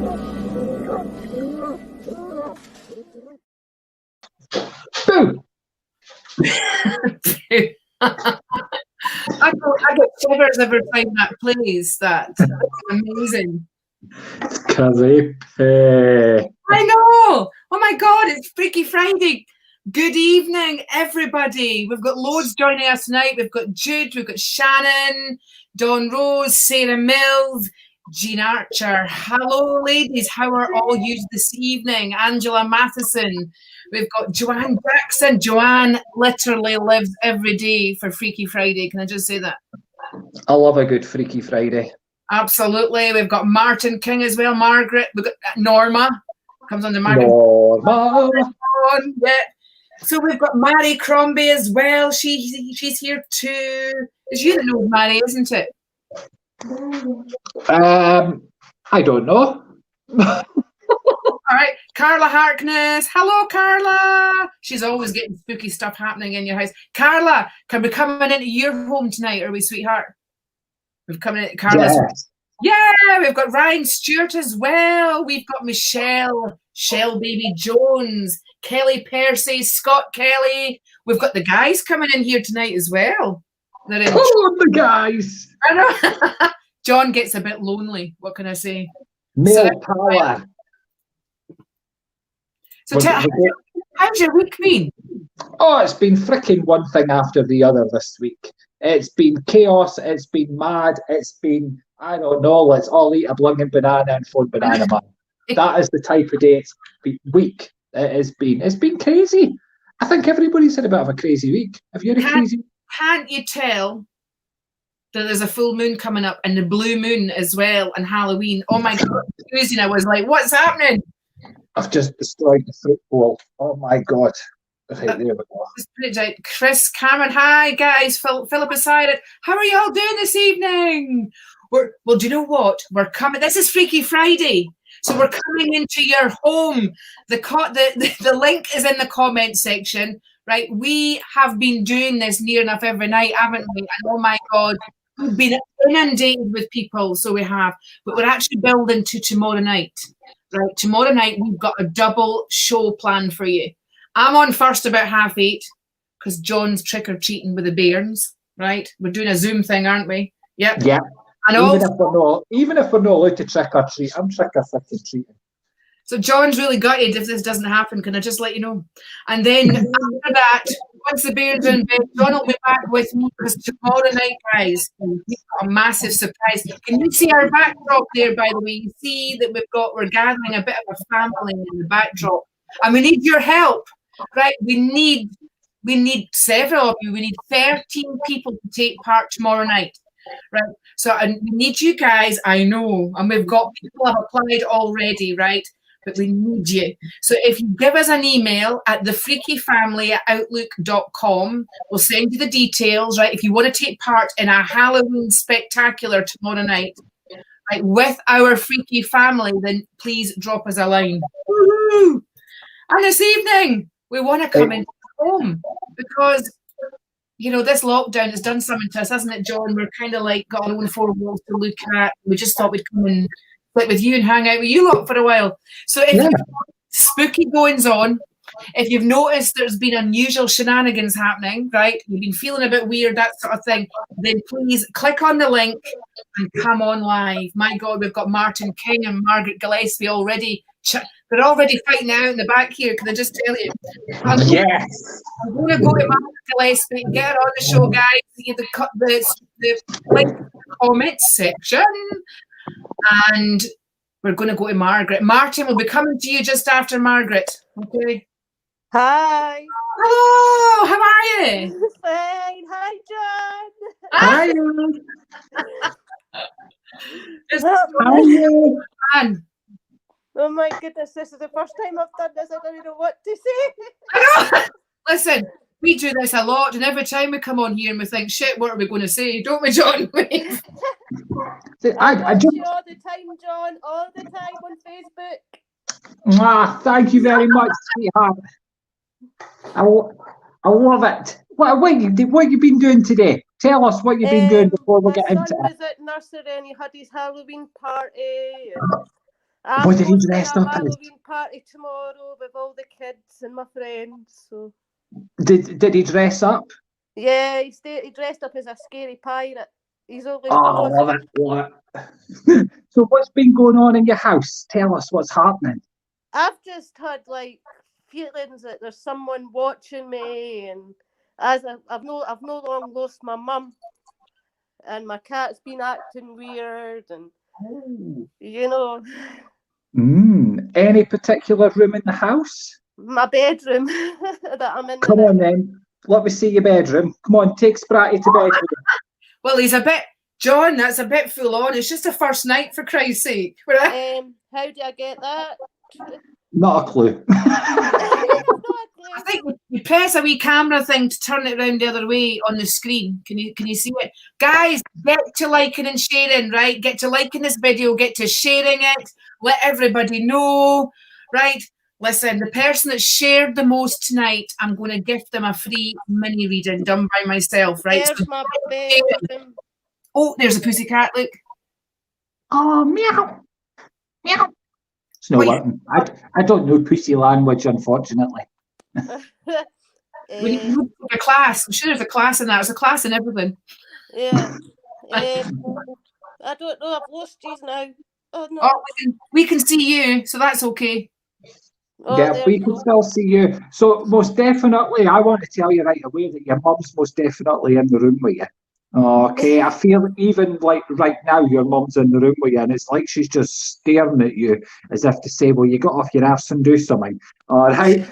Boo! I get shivers every time that plays. That's amazing. Creepy. I know. Oh my God, it's Freaky Friday. Good evening, everybody. We've got loads joining us tonight. We've got Jude, we've got Shannon, Dawn Rose, Sarah Mills, Jean Archer. Hello, ladies. How are all you this evening? Angela Matheson. We've got Joanne Jackson. Joanne literally lives every day for Freaky Friday. Can I just say that? I love a good Freaky Friday. Absolutely. We've got Martin King as well. Margaret. We've got Norma. Comes under Margaret. Norma. Yeah. So we've got Mary Crombie as well. She's here too. It's you that knows Mary, isn't it? I don't know. All right, Carla Harkness. Hello, Carla. She's always getting spooky stuff happening in your house. Carla, can we come into your home tonight, are we, sweetheart? We've come in, Carla's. Yes. Yeah, we've got Ryan Stewart as well. We've got Michelle Baby Jones, Kelly Percy, Scott Kelly. We've got the guys coming in here tonight as well. Come on, the guys. I know. John gets a bit lonely. What can I say? Male power. So how's your week been? Oh, it's been freaking one thing after the other this week. It's been chaos. It's been mad. It's been, I don't know, let's all eat a blinging banana and phone Banana Man. That is the type of day it's been, week it has been. It's been crazy. I think everybody's had a bit of a crazy week. Have you had a crazy week? Can't you tell that there's a full moon coming up and the blue moon as well and Halloween? Oh my God, Tuesday I was like, what's happening? I've just destroyed the fruit bowl. Oh my God. Okay, there we go. Just put it out. Chris Cameron, hi guys. Philip beside it. How are y'all doing this evening? Well, do you know what? We're coming. This is Freaky Friday. So we're coming into your home. The link is in the comment section, right? We have been doing this near enough every night, haven't we? And oh my God, we've been inundated with people, so we have. But we're actually building to tomorrow night. Right, tomorrow night we've got a double show planned for you. I'm on first about 8:30 because John's trick-or-treating with the bairns, right? We're doing a Zoom thing, aren't we? Yep. Yeah. And even if we're not allowed to trick-or-treat, I'm trick-or-treating. So John's really gutted if this doesn't happen. Can I just let you know? And then after that, once the bairns are in bed, John will be back with me because tomorrow night, guys, we've got a massive surprise. Can you see our backdrop there, by the way? You see that we're gathering a bit of a family in the backdrop. And we need your help, right? We need several of you. We need 13 people to take part tomorrow night, right? So and we need you guys, I know, and we've got people have applied already, right? But we need you. So if you give us an email at thefreakyfamily@outlook.com, we'll send you the details, right? If you want to take part in a Halloween spectacular tomorrow night, right, with our freaky family, then please drop us a line. Woo-hoo! And this evening, we want to come into home because, you know, this lockdown has done something to us, hasn't it, John? We're kind of like got our own four walls to look at. We just thought we'd come and sit with you and hang out with you lot for a while. So if you've got spooky goings on, if you've noticed there's been unusual shenanigans happening, right, you've been feeling a bit weird, that sort of thing, then please click on the link and come on live. My God, we've got Martin King and Margaret Gillespie already. They're already fighting out in the back here. Can I just tell you? I'm going to go to Margaret Gillespie, get her on the show, guys. The link in the comments section. And we're going to go to Margaret. Martin will be coming to you just after Margaret. Okay. Hi. Hello. How are you? Fine. Hi, John. Hi. How are you? Oh my goodness, this is the first time I've done this. I don't even know what to say. I know. Listen, we do this a lot, and every time we come on here and we think, shit, what are we going to say? Don't we, John? I watch you all the time, John, all the time on Facebook. Thank you very much, sweetheart. I love it. What you been doing today? Tell us what you've been doing before we get into it. My son was at nursery and he had his Halloween party. What did he hosting dress a up as? Halloween party tomorrow with all the kids and my friends. So Did he dress up? yeah, he dressed up as a scary pirate. He's only Oh, I 4. love it. Love it. So what's been going on in your house? Tell us what's happening. I've just had like feelings that there's someone watching me, and as I've no long lost my mum, and my cat's been acting weird, and you know, Any particular room in the house? my bedroom that I'm in. Come on then. Let me see your bedroom. Come on, take Spratty to bed with you. Well, he's a bit, John, that's a bit full on. It's just the first night, for Christ's sake. How do I get that? Not a clue. I think you press a wee camera thing to turn it around the other way on the screen. Can you see it? Guys, get to liking and sharing, right? Get to liking this video, get to sharing it, let everybody know, right? Listen, the person that shared the most tonight, I'm going to gift them a free mini reading done by myself, right? There's my bedroom. Oh, there's a pussycat, look. Oh, meow. Meow. It's no working. I don't know pussy language, unfortunately. We need a class. I'm sure there's a class in that. There's a class in everything. Yeah. I don't know. I've lost these now. Oh no. Oh, we can see you, so that's okay. Oh, Yeah, we can still see you. So most definitely, I want to tell you right away that your mum's most definitely in the room with you. Okay, I feel even like right now your mum's in the room with you, and it's like she's just staring at you as if to say, "Well, you got off your arse and do something." All right,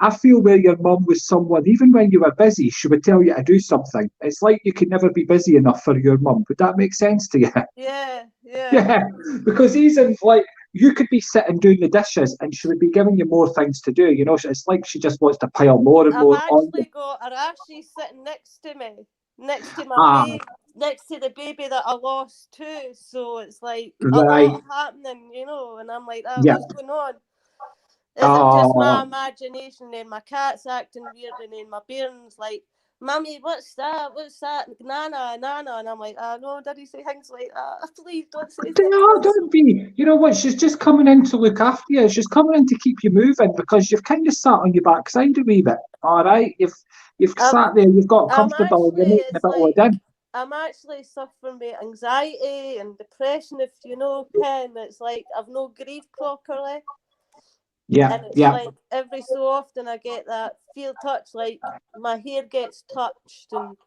I feel where your mum was someone, even when you were busy, she would tell you to do something. It's like you could never be busy enough for your mum. Would that make sense to you? Yeah. Yeah, because even like you could be sitting doing the dishes and she would be giving you more things to do. You know, it's like she just wants to pile more and more I've on. actually got Arashi sitting next to me, next to my baby, next to the baby that I lost too. So it's like a lot happening, you know, and I'm like, what's going on? Is it just my imagination? And my cat's acting weird, and then my bairn's like, "Mummy, what's that? What's that? Nana, Nana." And I'm like, no, Daddy, say things like that. Please don't say things. No, don't be. You know what? She's just coming in to look after you. She's coming in to keep you moving because you've kind of sat on your backside a wee bit. All right, you've sat there, you've got comfortable, you're making a bit of a din. I'm actually suffering with anxiety and depression, if you know, Ken. It's like I've no grieved properly. Yeah, and it's like every so often I get that feel touch, like my hair gets touched, and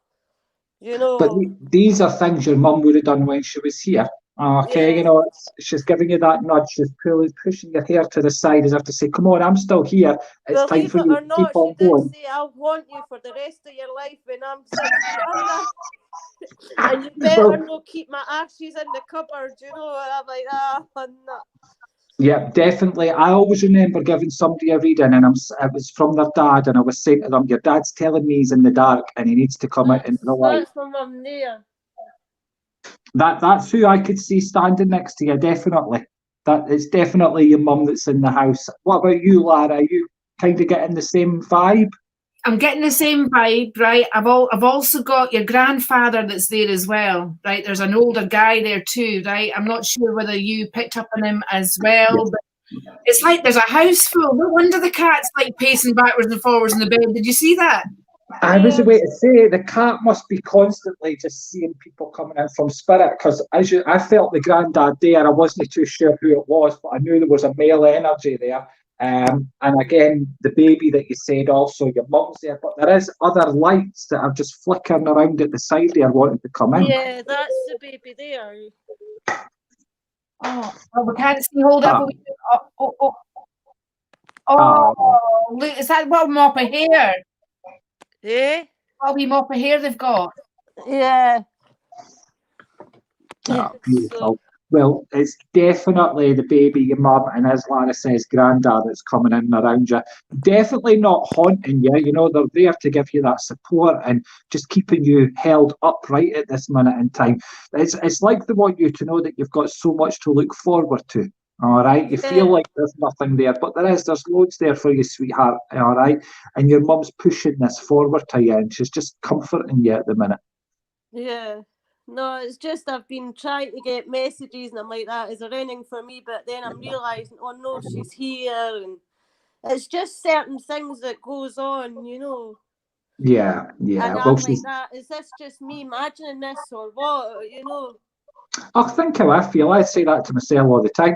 you know. But these are things your mum would have done when she was here. Okay, you know, she's giving you that nudge, she's pushing your hair to the side as if to say, "Come on, I'm still here. It's time for you to keep on going." She did say, "I'll haunt you for the rest of your life when I'm 60 and you better not keep my ashes in the cupboard," you know. And I'm like, no. Yeah, definitely. I always remember giving somebody a reading, and it was from their dad, and I was saying to them, "Your dad's telling me he's in the dark, and he needs to come out into the light." That's my mum there. That's who I could see standing next to you. Definitely, it's definitely your mum that's in the house. What about you, Lara? Are you kind of getting the same vibe? I'm getting the same vibe, right? I've also got your grandfather that's there as well, right? There's an older guy there too, right? I'm not sure whether you picked up on him as well, but it's like there's a house full. No wonder the cat's like pacing backwards and forwards in the bed. Did you see that? I was away to say the cat must be constantly just seeing people coming in from spirit, because I felt the granddad there. I wasn't too sure who it was, but I knew there was a male energy there. And again, the baby that you said also, your mum's there, but there is other lights that are just flickering around at the side there wanting to come in. Yeah, that's the baby there. Oh, we can't see. Hold up. Look, is that what mop of hair? Yeah. What wee mop of hair they've got? Yeah. Oh, beautiful. Well, it's definitely the baby, your mum, and as Lara says, granddad that's coming in around you. Definitely not haunting you. You know, they're there to give you that support and just keeping you held upright at this minute in time. It's like they want you to know that you've got so much to look forward to. All right, you feel like there's nothing there, but there's loads there for you, sweetheart. All right, and your mum's pushing this forward to you, and she's just comforting you at the minute. Yeah. No, it's just I've been trying to get messages and I'm like, that is a running for me, but then I'm realising, oh no, she's here, and it's just certain things that goes on, you know. Yeah. And Well, I'm like, that is this just me imagining this or what, you know? I think how I feel. I say that to myself all the time.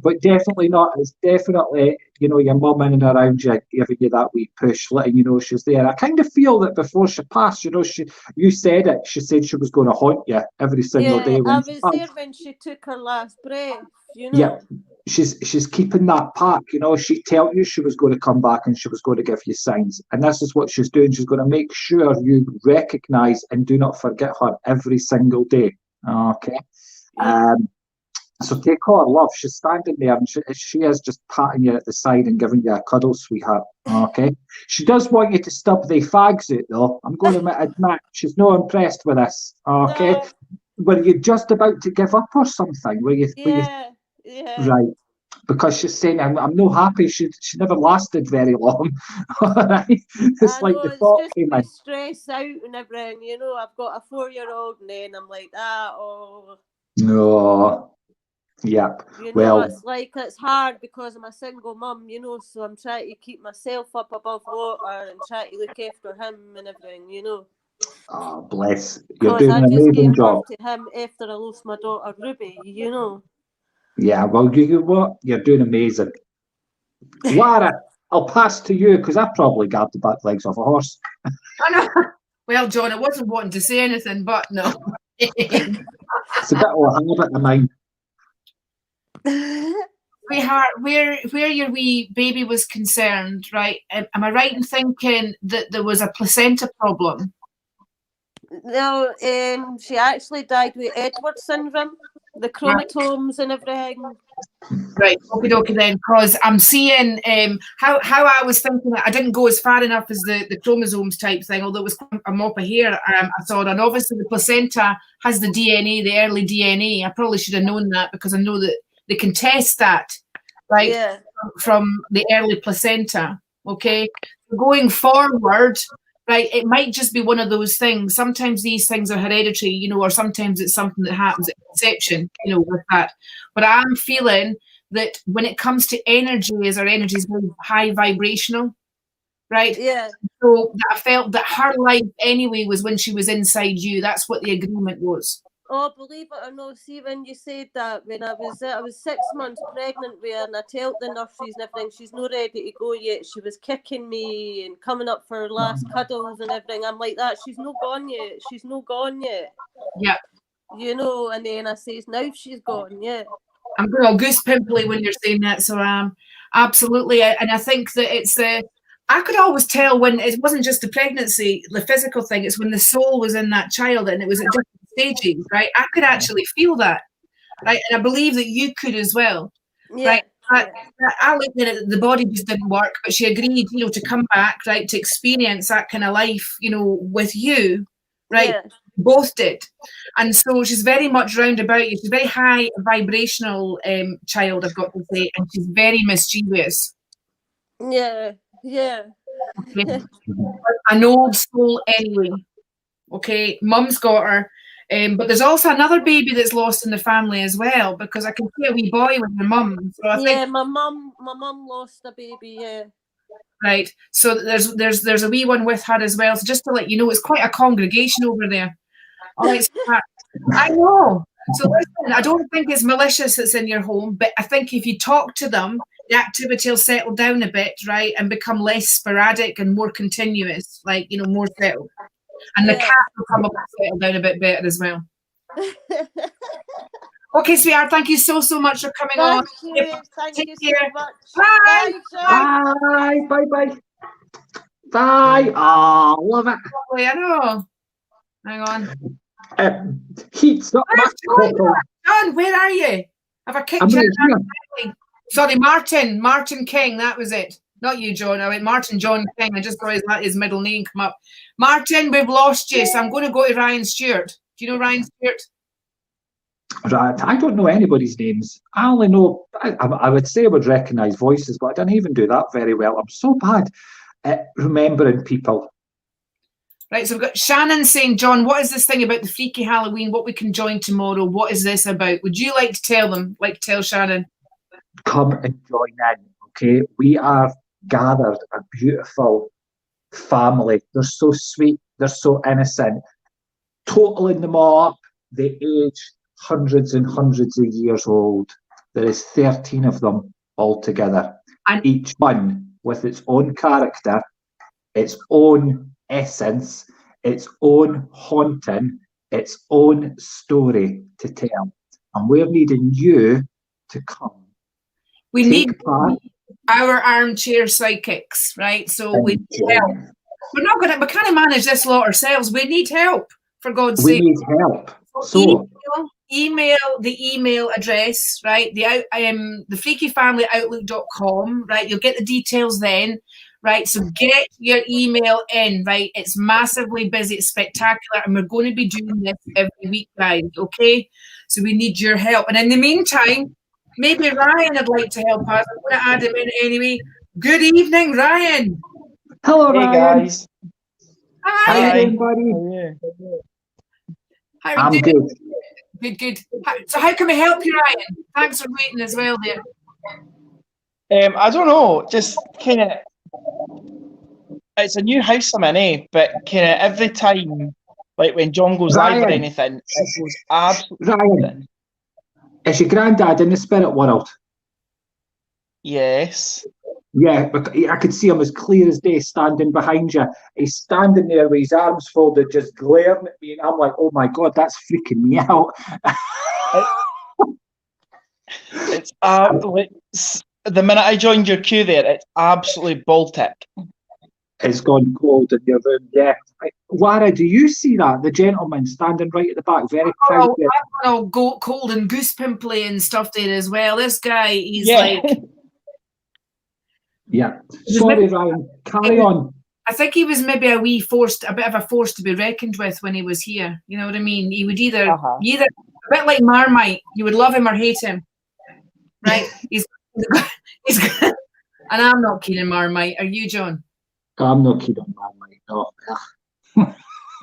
But definitely not. It's definitely, you know, your mum in and around you, giving you that wee push, letting you know she's there. I kind of feel that before she passed, you know, you said it. She said she was going to haunt you every single day. I was there when she took her last breath, you know. Yeah, she's keeping that pack. You know, she told you she was going to come back and she was going to give you signs. And this is what she's doing. She's going to make sure you recognise and do not forget her every single day. Okay. Yeah. So take all her love. She's standing there and she is just patting you at the side and giving you a cuddle, sweetheart. Okay. She does want you to stub the fags out, though. I'm going to admit she's not impressed with this. Okay. No. Were you just about to give up or something? Yeah. Right. Because she's saying, I'm not happy. She never lasted very long. All right. It's like the thought came in. Just stressed out and everything, you know. I've got a 4-year-old and then I'm like, No. Yep. You know, well, it's hard because I'm a single mum, you know, so I'm trying to keep myself up above water and try to look after him and everything, you know. Oh, bless. You're doing an amazing job. To him after I lost my daughter Ruby, you know. Yeah, well, you what? You're doing amazing. Lara, I'll pass to you because I probably got the back legs off a horse. I know. Well, John, I wasn't wanting to say anything, but no. It's a bit of a habit of mine. Sweetheart, where your wee baby was concerned, right? Am I right in thinking that there was a placenta problem? No, she actually died with Edwards syndrome, the chromatomes and everything. Right, okay then, because I'm seeing how I was thinking that I didn't go as far enough as the chromosomes type thing, although it was a mop of hair I saw it, and obviously the placenta has the DNA, the early DNA. I probably should have known that because I know that they can test that, right, from the early placenta, okay? Going forward, right, it might just be one of those things. Sometimes these things are hereditary, you know, or sometimes it's something that happens at conception, you know, with that. But I'm feeling that when it comes to energy, as our energy is very high vibrational, right? Yeah. So I felt that her life anyway was when she was inside you. That's what the agreement was. Oh, believe it or not, see, when you said that, when I was 6 months pregnant with her, and I told the nurses and everything, she's not ready to go yet. She was kicking me and coming up for her last cuddles and everything. I'm like, that, she's not gone yet. She's not gone yet. Yeah. You know, and then I says, now she's gone, yeah. I'm going all goose pimply when you're saying that, so absolutely. And I think that it's I could always tell when it wasn't just the pregnancy, the physical thing, it's when the soul was in that child and it was at different stages, right? I could actually feel that, right? And I believe that you could as well, right? I looked at it, the body just didn't work, but she agreed, you know, to come back, right, to experience that kind of life, you know, with you, right? Yeah. Both did. And so she's very much round about you. She's a very high vibrational child, I've got to say, and she's very mischievous. Yeah. Okay. An old soul anyway. Okay, mum's got her. But there's also another baby that's lost in the family as well, because I can see a wee boy with your mum. So I think, my mum lost a baby, yeah. Right. So there's a wee one with her as well. So just to let you know, it's quite a congregation over there. Oh, it's I know. So listen, I don't think it's malicious that's in your home, but I think if you talk to them, the activity will settle down a bit, right, and become less sporadic and more continuous, like, you know, more settled. And the cat will come up and settle down a bit better as well. Okay, sweetheart, thank you so much for coming on. Thank you so much. Bye. Bye. Bye. Oh, love it. I know. Hang on. Heat's not John, where are you? Have I kicked you out? Sorry, Martin King, that was it. Not you, John. I went Martin John King. I just saw his middle name come up. Martin, we've lost you, so I'm going to go to Ryan Stewart. Do you know Ryan Stewart? Right, I don't know anybody's names. I only know, I would say I would recognise voices, but I didn't even do that very well. I'm so bad at remembering people. Right, so we've got Shannon saying, John, what is this thing about the freaky Halloween? What we can join tomorrow? What is this about? Would you like to tell them? Like to tell Shannon? Come and join in, okay? We are gathered a beautiful family. They're so sweet. They're so innocent. Totaling them all up, they age hundreds and hundreds of years old. There is 13 of them altogether, and each one with its own character, its own essence, its own haunting, its own story to tell. And we're needing you to come. We need our armchair psychics, right? So we need help. We can't manage this lot ourselves. We need help, for God's sake. We need help. So email the email address, right? The freakyfamilyoutlook.com, right? You'll get the details then, right? So get your email in, right? It's massively busy, it's spectacular, and we're going to be doing this every week, guys, okay? So we need your help. And in the meantime, maybe Ryan would like to help us. I'm going to add him in anyway. Good evening, Ryan. Hello, hey, Ryan. Guys. Hi, everybody. How are you doing? Good. So how can we help you, Ryan? Thanks for waiting as well there. I don't know, just kind of, it's a new house I'm in, but kind of every time, like when John goes live or anything, it goes absolutely Ryan, is your granddad in the spirit world? Yes. Yeah, I could see him as clear as day standing behind you. He's standing there with his arms folded, just glaring at me, and I'm like, oh my God, that's freaking me out. It's the minute I joined your queue there, it's absolutely Baltic. It's gone cold in your room, yeah. Lara, do you see that? The gentleman standing right at the back, very proud. I've got cold and goose pimply and stuff there as well. This guy, he's like... Yeah. Sorry, Ryan. Carry on. I think he was maybe a bit of a force to be reckoned with when he was here. You know what I mean? He would either a bit like Marmite, you would love him or hate him. Right? he's and I'm not keen on Marmite. Are you, John? I'm not keen on Marmite. No.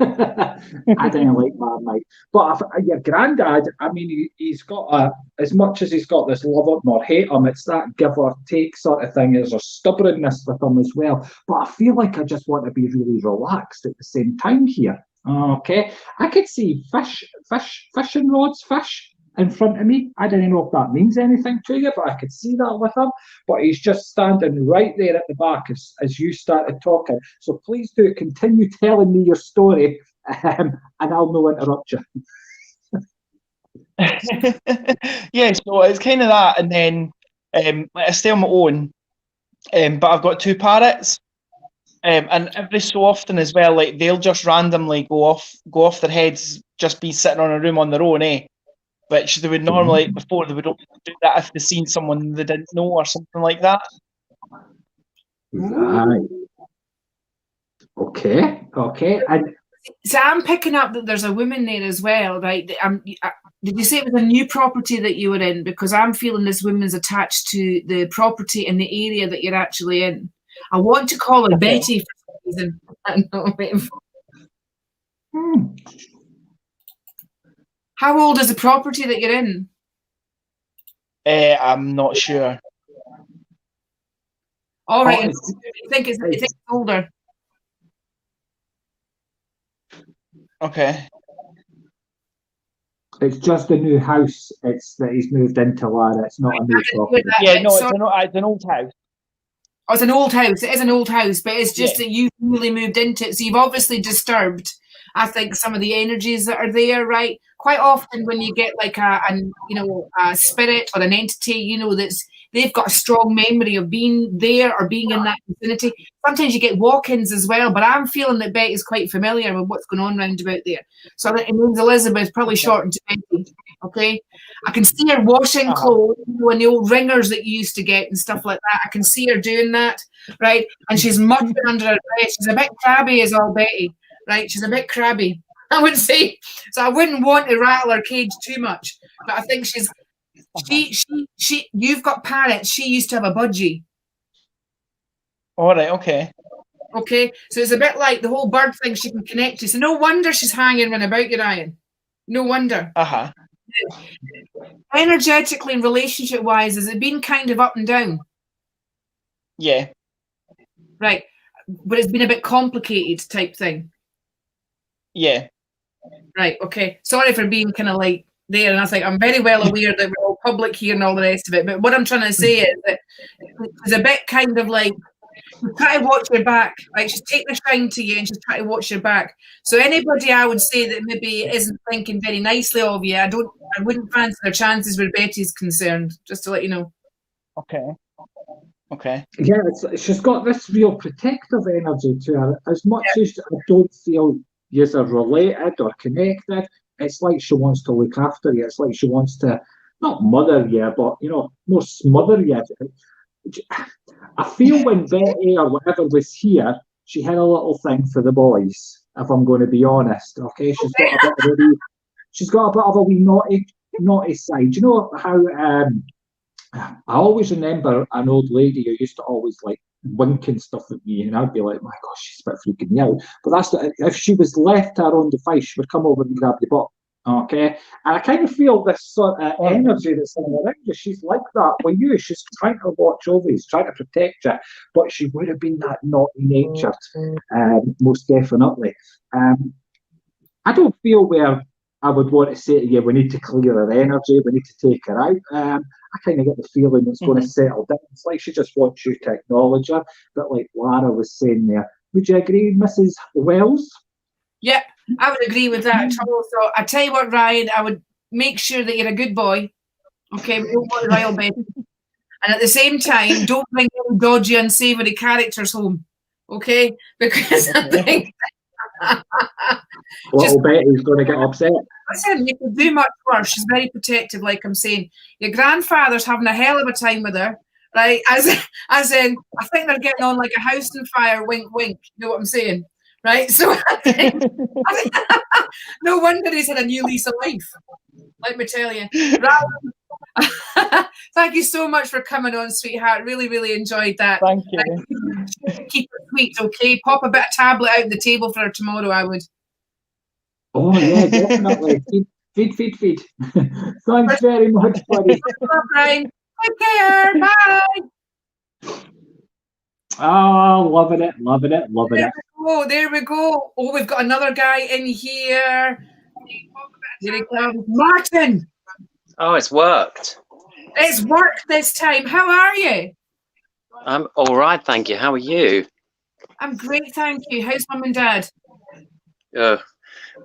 I didn't like Marmite. But your granddad, I mean, he's got as much as he's got this love him or hate him, it's that give or take sort of thing. There's a stubbornness with him as well. But I feel like I just want to be really relaxed at the same time here. Okay. I could see fishing rods, fish in front of me. I don't know if that means anything to you, but I could see that with him. But he's just standing right there at the back as you started talking. So please do continue telling me your story, and I'll no interrupt you. Yeah, so it's kind of that, and then I stay on my own, but I've got two parrots, and every so often as well, like they'll just randomly go off their heads, just be sitting on a room on their own, which they would normally, before they would only do that if they'd seen someone they didn't know or something like that. Right. Okay. And so I'm picking up that there's a woman there as well, right? Did you say it was a new property that you were in? Because I'm feeling this woman's attached to the property in the area that you're actually in. I want to call her Betty for some reason. I don't know. How old is the property that you're in? I'm not sure. All right. I think it's older. Okay. It's just a new house. It's that he's moved into, Lara. It's not a new property. Yeah, no, it's an old house. Oh, it's an old house. It is an old house, but it's just that you've really moved into it. So you've obviously disturbed, I think, some of the energies that are there, right? Quite often when you get like a spirit or an entity, they've got a strong memory of being there or being in that vicinity. Sometimes you get walk-ins as well, but I'm feeling that Betty's quite familiar with what's going on round about there. So I think it means Elizabeth probably shortened to Betty, okay? I can see her washing clothes, and the old ringers that you used to get and stuff like that. I can see her doing that, right? And she's muttering under her breath. She's a bit crabby as all Betty, right? She's a bit crabby, I would say. So I wouldn't want to rattle her cage too much, but I think you've got parrots. She used to have a budgie. All right, okay. Okay, so it's a bit like the whole bird thing she can connect to. So no wonder she's hanging around about you, Ryan. No wonder. Uh-huh. Energetically and relationship-wise, has it been kind of up and down? Yeah. Right, but it's been a bit complicated type thing. Yeah. Right, okay. Sorry for being kind of like there, and I think I'm very well aware that we're all public here and all the rest of it, but what I'm trying to say is that it's a bit kind of like, try to watch your back. Like, she's taking a shine to you and she's trying to watch your back. So anybody I would say that maybe isn't thinking very nicely of you, I wouldn't fancy their chances where Betty's concerned, just to let you know. Okay. Okay. Yeah, she's got this real protective energy to her. As much as I don't feel you're related or connected, it's like she wants to look after you. It's like she wants to, not mother you, but, more smother you. I feel when Betty or whatever was here, she had a little thing for the boys, if I'm going to be honest. Okay, she's got a bit of a wee naughty side. You know how I always remember an old lady who used to always like wink and stuff at me, and I'd be like, my gosh, she's a bit freaking me out. But if she was left to her own device, she would come over and grab your butt. Okay, and I kind of feel this sort of energy that's in around you. She's like that with you. She's trying to watch over you, she's trying to protect you, but she would have been that naughty natured, most definitely. I don't feel where I would want to say to you, we need to clear her energy, we need to take her out. I kind of get the feeling it's going to settle down. It's like she just wants you to acknowledge her. But like Lara was saying there, would you agree, Mrs. Wells? Yep, I would agree with that. So I tell you what, Ryan, I would make sure that you're a good boy. Okay, we don't want royal baby. And at the same time, don't bring any dodgy, unsavoury characters home. Okay? Because I think little Betty's going to get upset. Listen, you could do much worse. She's very protective, like I'm saying. Your grandfather's having a hell of a time with her, right? As in, I think they're getting on like a house on fire, wink, wink. You know what I'm saying? Right? So I think no wonder he's had a new lease of life. Let me tell you. Thank you so much for coming on, sweetheart. Really, really enjoyed that. Thank you. Keep it sweet, okay? Pop a bit of tablet out on the table for her tomorrow, I would. Oh, yeah, definitely. Feed. Thanks very much, buddy. Brian. Take care. Bye. Oh, loving it. There we go. Oh, we've got another guy in here. Here he comes. Martin. Oh, it's worked. It's worked this time. How are you? I'm all right, thank you. How are you? I'm great, thank you. How's Mum and Dad?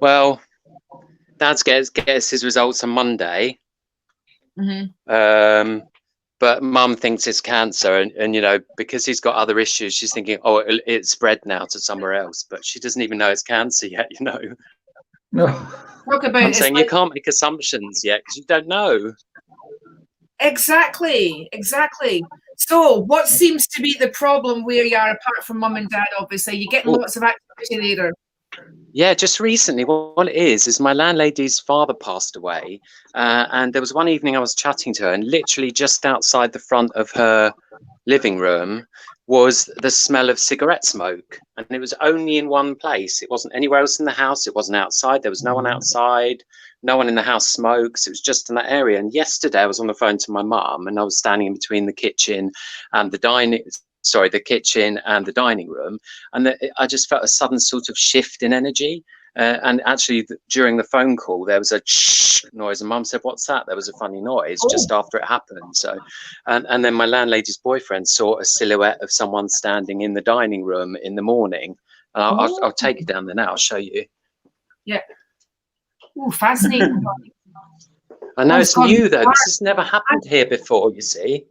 Well, Dad gets his results on Monday. But Mum thinks it's cancer, and because he's got other issues, she's thinking, oh, it's spread now to somewhere else. But she doesn't even know it's cancer yet. No. Talk about I'm saying you can't make assumptions yet because you don't know. Exactly. So, what seems to be the problem where you are, apart from Mum and Dad? Obviously, you're getting lots of activity later. Yeah, just recently, what it is my landlady's father passed away, and there was one evening I was chatting to her, and literally just outside the front of her living room was the smell of cigarette smoke, and it was only in one place. It wasn't anywhere else in the house. It wasn't outside. There was no one outside. No one in the house smokes. It was just in that area. And yesterday I was on the phone to my mum, and I was standing in between the kitchen and the kitchen and the dining room, and I just felt a sudden sort of shift in energy. And actually, during the phone call, there was a noise, and Mum said, "What's that?" There was a funny noise just after it happened. So, and then my landlady's boyfriend saw a silhouette of someone standing in the dining room in the morning. I'll take it down there now. I'll show you. Yeah. Oh, fascinating. I know it's new though. This has never happened here before. You see.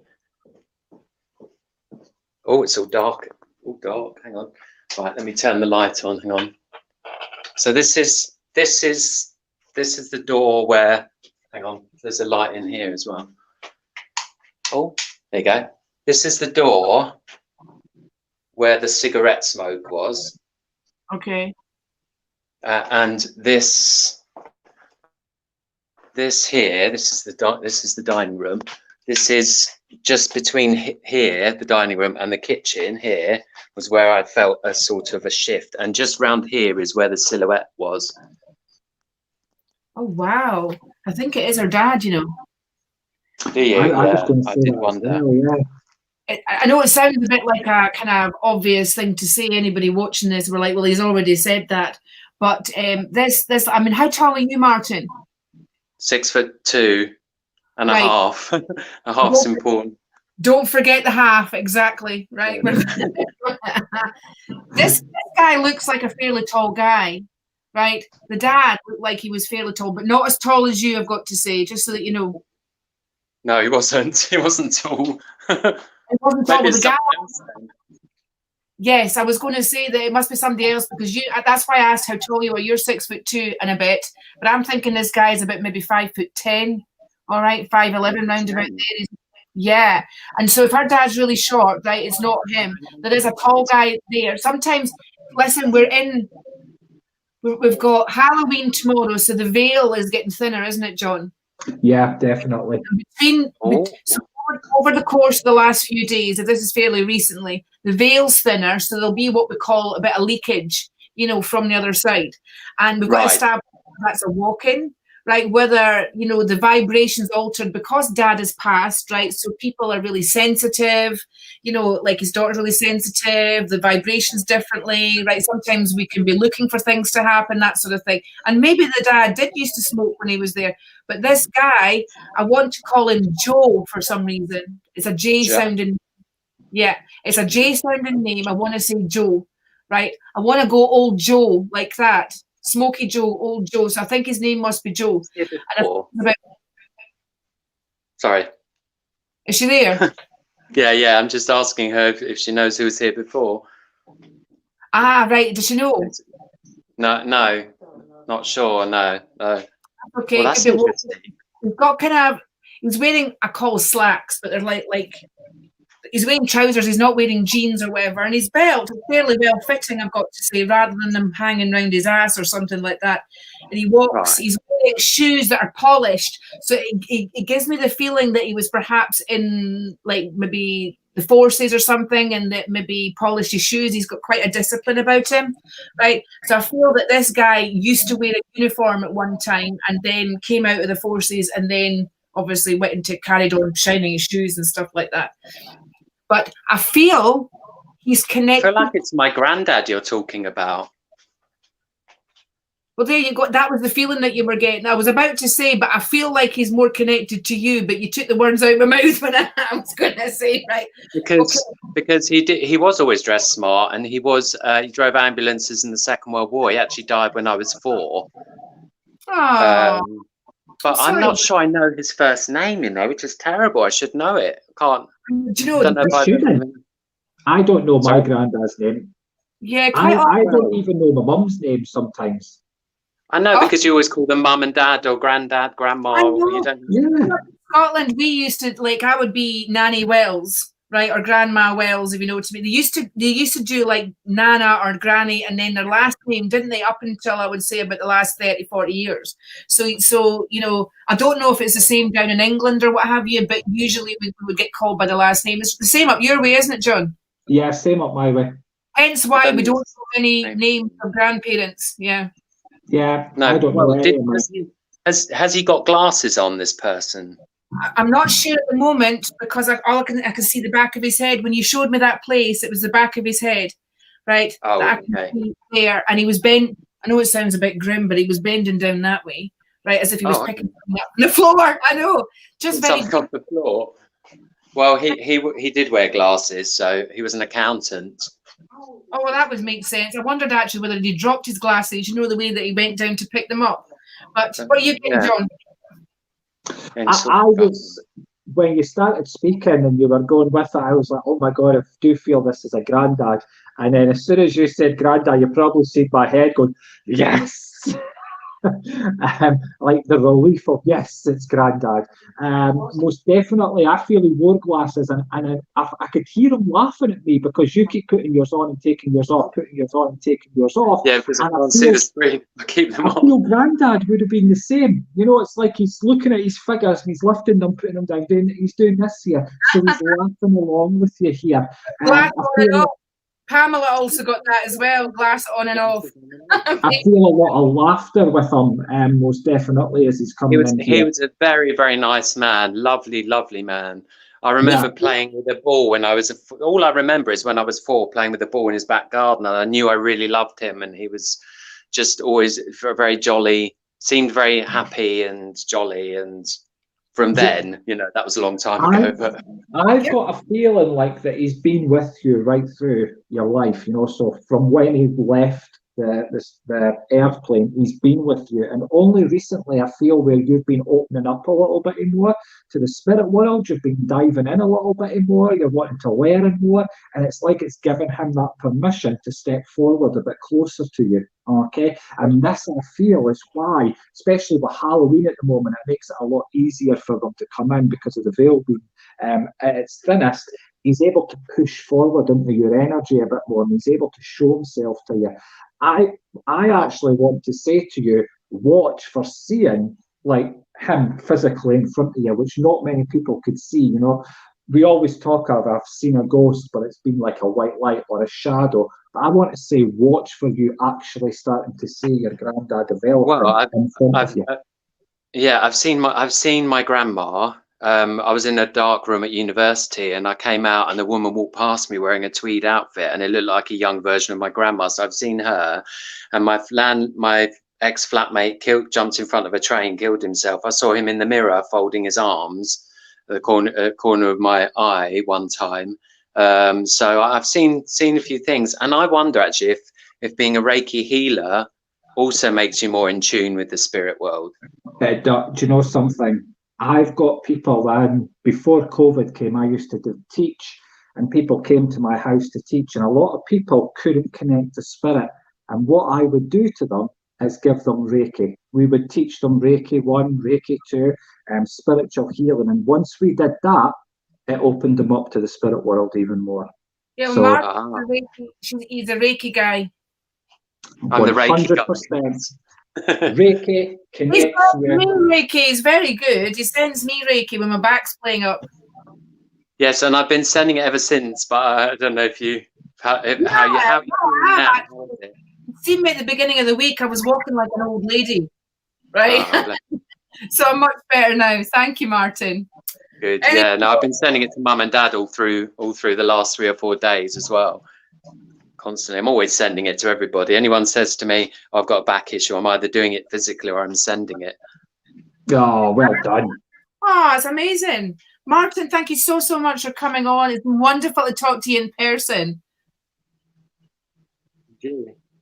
Oh, it's all dark. All dark. Hang on. Right, let me turn the light on. Hang on. So this is the door where. Hang on. There's a light in here as well. Oh, there you go. This is the door where the cigarette smoke was. Okay. And this is the dining room. this is just between here, the dining room, and the kitchen here was where I felt a sort of a shift. And just round here is where the silhouette was. Oh, wow. I think it is her dad, you know. Do you? I did wonder. Well, I know it sounds a bit like a kind of obvious thing to say. Anybody watching this, we're like, well, he's already said that. But this, I mean, how tall are you, Martin? 6'2" and a half. A half's important. Don't forget the half, exactly, right? This guy looks like a fairly tall guy, right? The dad looked like he was fairly tall, but not as tall as you, I've got to say, just so that you know. No, he wasn't. He wasn't tall. It wasn't tall. The guy. Yes, I was going to say that it must be somebody else because you. That's why I asked how tall you are. You're 6'2" and a bit, but I'm thinking this guy is about maybe 5'10". All right, 5'11" round about there. Yeah, and so if her dad's really short, right, it's not him. There is a tall guy there. Sometimes, listen, we've got Halloween tomorrow, so the veil is getting thinner, isn't it, John? Yeah, definitely. So over the course of the last few days, if this is fairly recently, the veil's thinner, so there'll be what we call a bit of leakage, you know, from the other side. And we've got to establish that's a walk-in, right? Whether, you know, the vibration's altered because dad has passed, right? So people are really sensitive, you know, like his daughter's really sensitive, the vibration's differently, right? Sometimes we can be looking for things to happen, that sort of thing. And maybe the dad did used to smoke when he was there. But this guy, I want to call him Joe for some reason. It's a J sounding, it's a J sounding name. I want to say Joe, right? I want to go old Joe like that. Smoky Joe, old Joe. So I think his name must be Joe. Sorry. Is she there? Yeah. I'm just asking her if she knows who was here before. Ah, right. Does she know? No, not sure. No. Okay. Well, that's interesting. We've got he's wearing, I call slacks, but they're like he's wearing trousers, he's not wearing jeans or whatever, and his belt is fairly well fitting, I've got to say, rather than them hanging around his ass or something like that. And he walks, he's wearing shoes that are polished, so it gives me the feeling that he was perhaps in like maybe the forces or something, and that maybe polished his shoes. He's got quite a discipline about him, right? So I feel that this guy used to wear a uniform at one time and then came out of the forces and then obviously went into carried on shining his shoes and stuff like that. But I feel he's connected. I feel like it's my granddad you're talking about. Well, there you go. That was the feeling that you were getting. I was about to say, but I feel like he's more connected to you, but you took the words out of my mouth when I was going to say, right? Because he was always dressed smart, and he drove ambulances in the Second World War. He actually died when I was 4. But I'm not sure I know his first name, you know, which is terrible. I should know it. Can't. Do you know? I don't know my granddad's name. Yeah, I don't even know my mum's name sometimes. I know, because you always call them mum and dad or granddad, grandma. You don't. Yeah. In Scotland, we used to, like, I would be Nanny Wells, right, or Grandma Wells, if you know what I mean. They used to do like Nana or Granny, and then their last name, didn't they? Up until I would say about the last 30, 40 years. So you know, I don't know if it's the same down in England or what have you, but usually we would get called by the last name. It's the same up your way, isn't it, John? Yeah, same up my way. Hence why we don't know any names of grandparents. Yeah. Yeah, no, I don't know. Has he got glasses on, this person? I'm not sure at the moment, because I can see the back of his head. When you showed me that place, it was the back of his head, right? Oh, that I can see there, and he was bent. I know it sounds a bit grim, but he was bending down that way, right, as if he was picking something up on the floor. I know, just very off the floor. Well, he did wear glasses, so he was an accountant. Oh, well, that would make sense. I wondered actually whether he dropped his glasses, you know, the way that he went down to pick them up. But what are you getting, John? I was, when you started speaking and you were going with it, I was like, oh my God, I do feel this is a granddad. And then as soon as you said granddad, you probably see my head going, yes. Like the relief of, yes, it's Grandad. Most definitely, I feel he wore glasses, and I could hear him laughing at me because you keep putting yours on and taking yours off, putting yours on and taking yours off. Yeah, because I can't see the screen. I keep them on. I feel Grandad would have been the same. You know, it's like he's looking at his figures and he's lifting them, putting them down. He's doing this here, so he's laughing along with you here. Pamela also got that as well, glass on and off. I feel a lot of laughter with him, most definitely, as he's coming in. He was a very, very nice man, lovely, lovely man. I remember playing with a ball when I was, all I remember is when I was 4, playing with a ball in his back garden, and I knew I really loved him, and he was just always very jolly, seemed very happy and jolly, and from then, you know, that was a long time ago. But I've got a feeling like that he's been with you right through your life, you know, so from when he left the airplane, he's been with you, and only recently I feel where you've been opening up a little bit more to the spirit world, you've been diving in a little bit more, you're wanting to learn more, and it's like it's given him that permission to step forward a bit closer to you. Okay, and this I feel is why, especially with Halloween at the moment, it makes it a lot easier for them to come in because of the veil being at its thinnest. He's able to push forward into your energy a bit more, and he's able to show himself to you. I actually want to say to you, watch for seeing like him physically in front of you, which not many people could see. You know, we always talk of, I've seen a ghost, but it's been like a white light or a shadow. But I want to say, watch for you actually starting to see your Grandad develop in front of you. I've seen my grandma. I was in a dark room at university, and I came out, and a woman walked past me wearing a tweed outfit, and it looked like a young version of my grandma. So I've seen her, and my ex-flatmate jumped in front of a train, killed himself. I saw him in the mirror folding his arms at the corner of my eye one time. So I've seen a few things, and I wonder actually if being a Reiki healer also makes you more in tune with the spirit world. Do you know something? I've got people, before COVID came, I used to teach, and people came to my house to teach, and a lot of people couldn't connect to spirit. And what I would do to them is give them Reiki. We would teach them Reiki 1, Reiki 2, spiritual healing. And once we did that, it opened them up to the spirit world even more. Yeah, so, Mark, he's a Reiki guy. I'm the Reiki 100%. Reiki connects you. Reiki is very good. He sends me Reiki when my back's playing up. Yes, and I've been sending it ever since, but I don't know if you how you see me at the beginning of the week. I was walking like an old lady, right? So I'm much better now. Thank you, Martin. Good. Yeah, no, I've been sending it to Mum and Dad all through the last 3 or 4 days as well. Constantly, I'm always sending it to everybody. Anyone says to me, oh, I've got a back issue, I'm either doing it physically or I'm sending it. Oh, well done. Oh, it's amazing. Martin, thank you so much for coming on. It's wonderful to talk to you in person.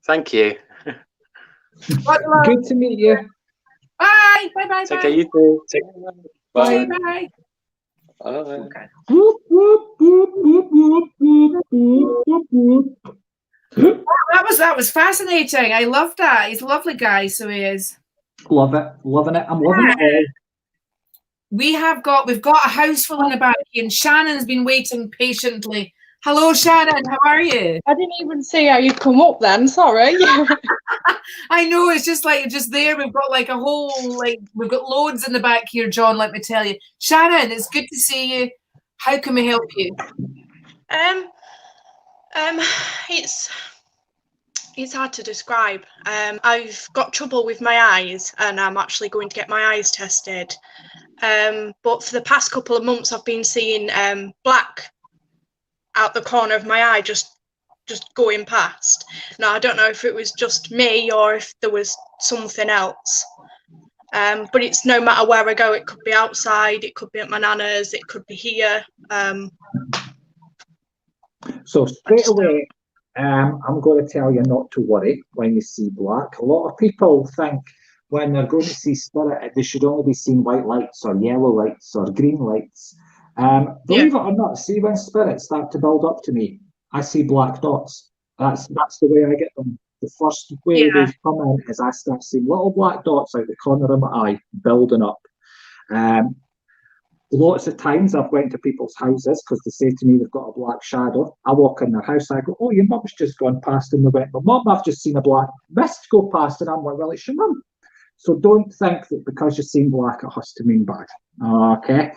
Thank you. Good to meet you. Bye. Bye. It's okay, you too. Bye. Bye. Okay. That was fascinating. I love that. He's a lovely guy, so he is. Loving it. I'm loving it all. We've got a house full in the back, and Shannon's been waiting patiently. Hello, Shannon. How are you? I didn't even see how you'd come up then. Sorry. I know, it's just like just there. We've got like a whole we've got loads in the back here, John. Let me tell you, Shannon. It's good to see you. How can we help you? It's hard to describe. I've got trouble with my eyes, and I'm actually going to get my eyes tested. But for the past couple of months, I've been seeing black out the corner of my eye, just going past. Now, I don't know if it was just me or if there was something else. But it's no matter where I go. It could be outside, it could be at my nana's, it could be here. So straight away, I'm going to tell you not to worry when you see black. A lot of people think when they're going to see spirit, they should only be seeing white lights or yellow lights or green lights. Believe it or not, see when spirits start to build up to me, I see black dots. That's the way I get them. The first way they've come in is I start seeing little black dots out the corner of my eye building up. Lots of times I've went to people's houses because they say to me they've got a black shadow. I walk in their house, I go, oh, your mum's just gone past, and they went, well, Mum, I've just seen a black mist go past, and I'm like, well, it's your mum. So don't think that because you've seen black it has to mean bad. Okay,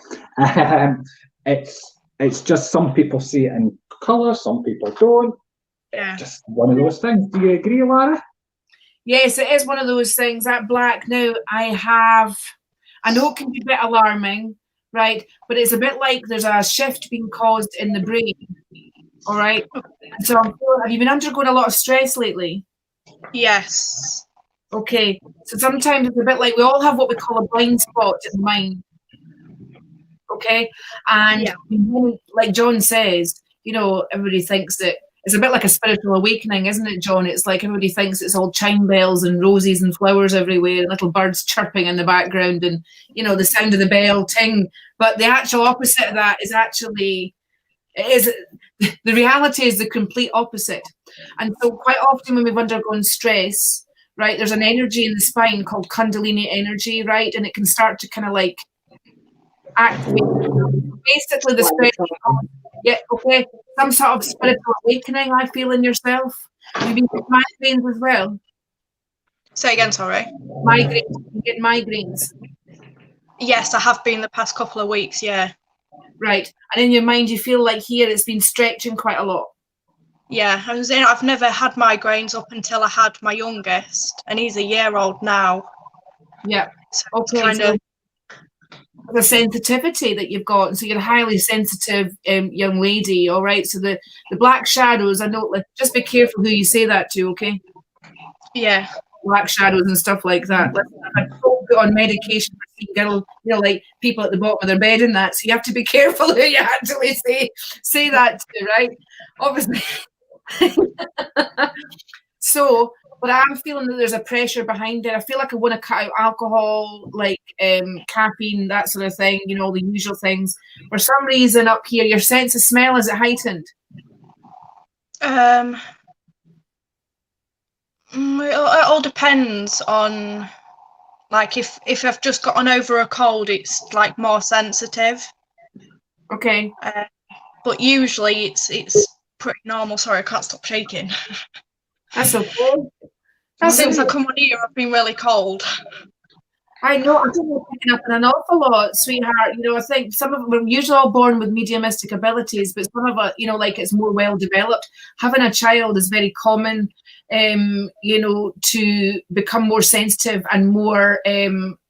it's just some people see it in colour, some people don't. Yeah. Just one of those things. Do you agree, Lara? Yes, it is one of those things. That black now, I know it can be a bit alarming, right? But it's a bit like there's a shift being caused in the brain. All right. And so have you been undergoing a lot of stress lately? Yes. Okay. So sometimes it's a bit like we all have what we call a blind spot in the mind. Okay. And like John says, you know, everybody thinks that it's a bit like a spiritual awakening, isn't it, John? It's like everybody thinks it's all chime bells and roses and flowers everywhere and little birds chirping in the background and, you know, the sound of the bell ting. But the actual opposite of that is actually, the reality is the complete opposite. And so quite often when we've undergone stress, right, there's an energy in the spine called Kundalini energy, right? And it can start to kind of like activate. Basically the spiritual, some sort of spiritual awakening I feel in yourself. Have you been getting migraines as well? Say again, sorry. Migraines. You get migraines. Yes, I have been the past couple of weeks, yeah. Right. And in your mind you feel like here it's been stretching quite a lot. Yeah, I've never had migraines up until I had my youngest, and he's a year-old now. Yeah. So okay. Kind of the sensitivity that you've got, so you're a highly sensitive young lady, all right? So the black shadows, I know, like, just be careful who you say that to, okay? Yeah. Black shadows and stuff like that. Like, I'm put on medication for you know, like people at the bottom of their bed and that, so you have to be careful who you actually say that to, right? Obviously. So, but I'm feeling that there's a pressure behind it. I feel like I want to cut out alcohol, like caffeine, that sort of thing, you know, the usual things. For some reason up here, your sense of smell, is it heightened? It all depends on, like, if I've just gotten over a cold, it's like more sensitive. Okay. But usually it's pretty normal. Sorry, I can't stop shaking. That's okay. Since I come on here, I've been really cold. I know. I've been picking up an awful lot, sweetheart. You know, I think some of them are usually all born with mediumistic abilities, but some of it, you know, like it's more well developed. Having a child is very common, you know, to become more sensitive and more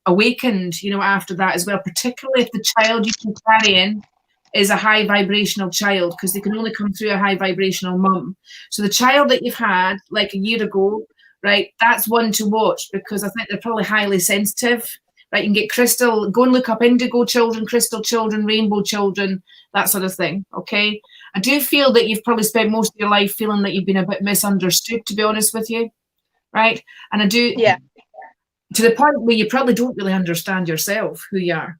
awakened, you know, after that as well, particularly if the child you can carry in is a high vibrational child, because they can only come through a high vibrational mum. So the child that you've had like a year ago, right, that's one to watch, because I think they're probably highly sensitive. Right, you can get crystal, go and look up indigo children, crystal children, rainbow children, that sort of thing, okay? I do feel that you've probably spent most of your life feeling that you've been a bit misunderstood, to be honest with you, right? And I do, yeah, to the point where you probably don't really understand yourself, who you are.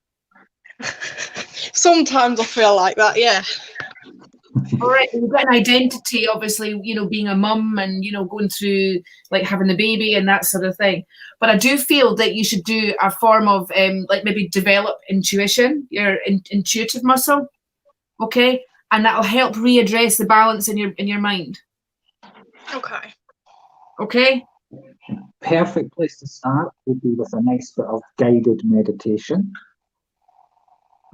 Sometimes I feel like that, yeah. All right, you've got an identity, obviously, you know, being a mum and, you know, going through, like, having the baby and that sort of thing. But I do feel that you should do a form of, like, maybe develop intuition, your intuitive muscle, okay? And that'll help readdress the balance in your mind. Okay. Okay? Perfect place to start would be with a nice bit of guided meditation.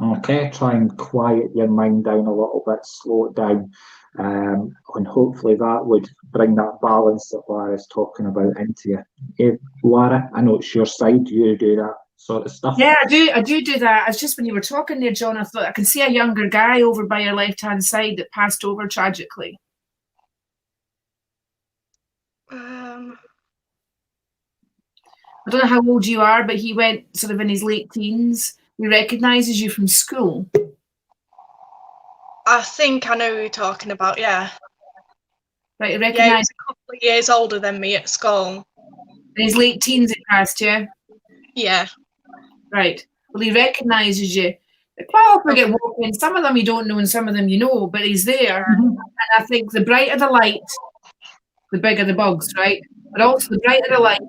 Okay, try and quiet your mind down a little bit, slow it down, and hopefully that would bring that balance that Lara's talking about into you. Lara, I know it's your side. Do you do that sort of stuff? Yeah, I do that. It's just when you were talking there, John, I thought I can see a younger guy over by your left-hand side that passed over tragically. I don't know how old you are, but he went sort of in his late teens. He recognises you from school. I think I know who you're talking about, yeah. Right, he Yeah, recognises. he's a couple of years older than me at school. In his late teens he passed, yeah? Yeah. Right. Well, he recognises you. Quite often we get walking. Some of them you don't know and some of them you know, but he's there. Mm-hmm. And I think the brighter the light, the bigger the bugs, right? But also the brighter the light,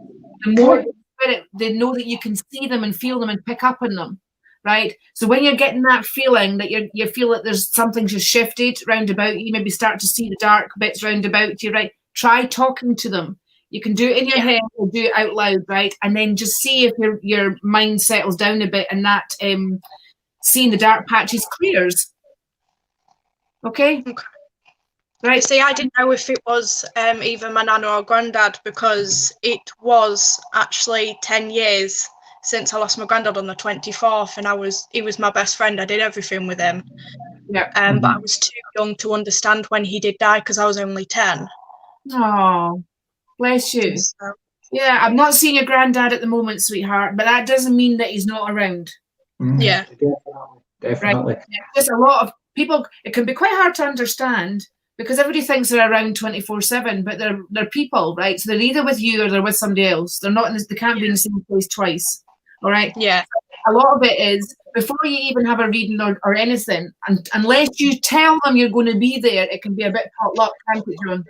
the more spirit, they know that you can see them and feel them and pick up on them, right? So when you're getting that feeling that you feel that there's something just shifted round about you, maybe start to see the dark bits round about you, right? Try talking to them. You can do it in your head or do it out loud, right? And then just see if your mind settles down a bit and that seeing the dark patches clears. Okay? Right. See, I didn't know if it was either my nana or granddad, because it was actually 10 years since I lost my granddad on the 24th, and he was my best friend. I did everything with him. Yeah. But I was too young to understand when he did die because I was only 10. Oh, bless you. So, yeah, I'm not seeing your granddad at the moment, sweetheart, but that doesn't mean that he's not around. Yeah. Definitely. Right. Just a lot of people, it can be quite hard to understand because everybody thinks they're around 24/7, but they're people, right? So they're either with you or they're with somebody else. They're not they can't be in the same place twice. All right. Yeah. A lot of it is before you even have a reading or anything, and unless you tell them you're going to be there, it can be a bit potluck, can't it, John?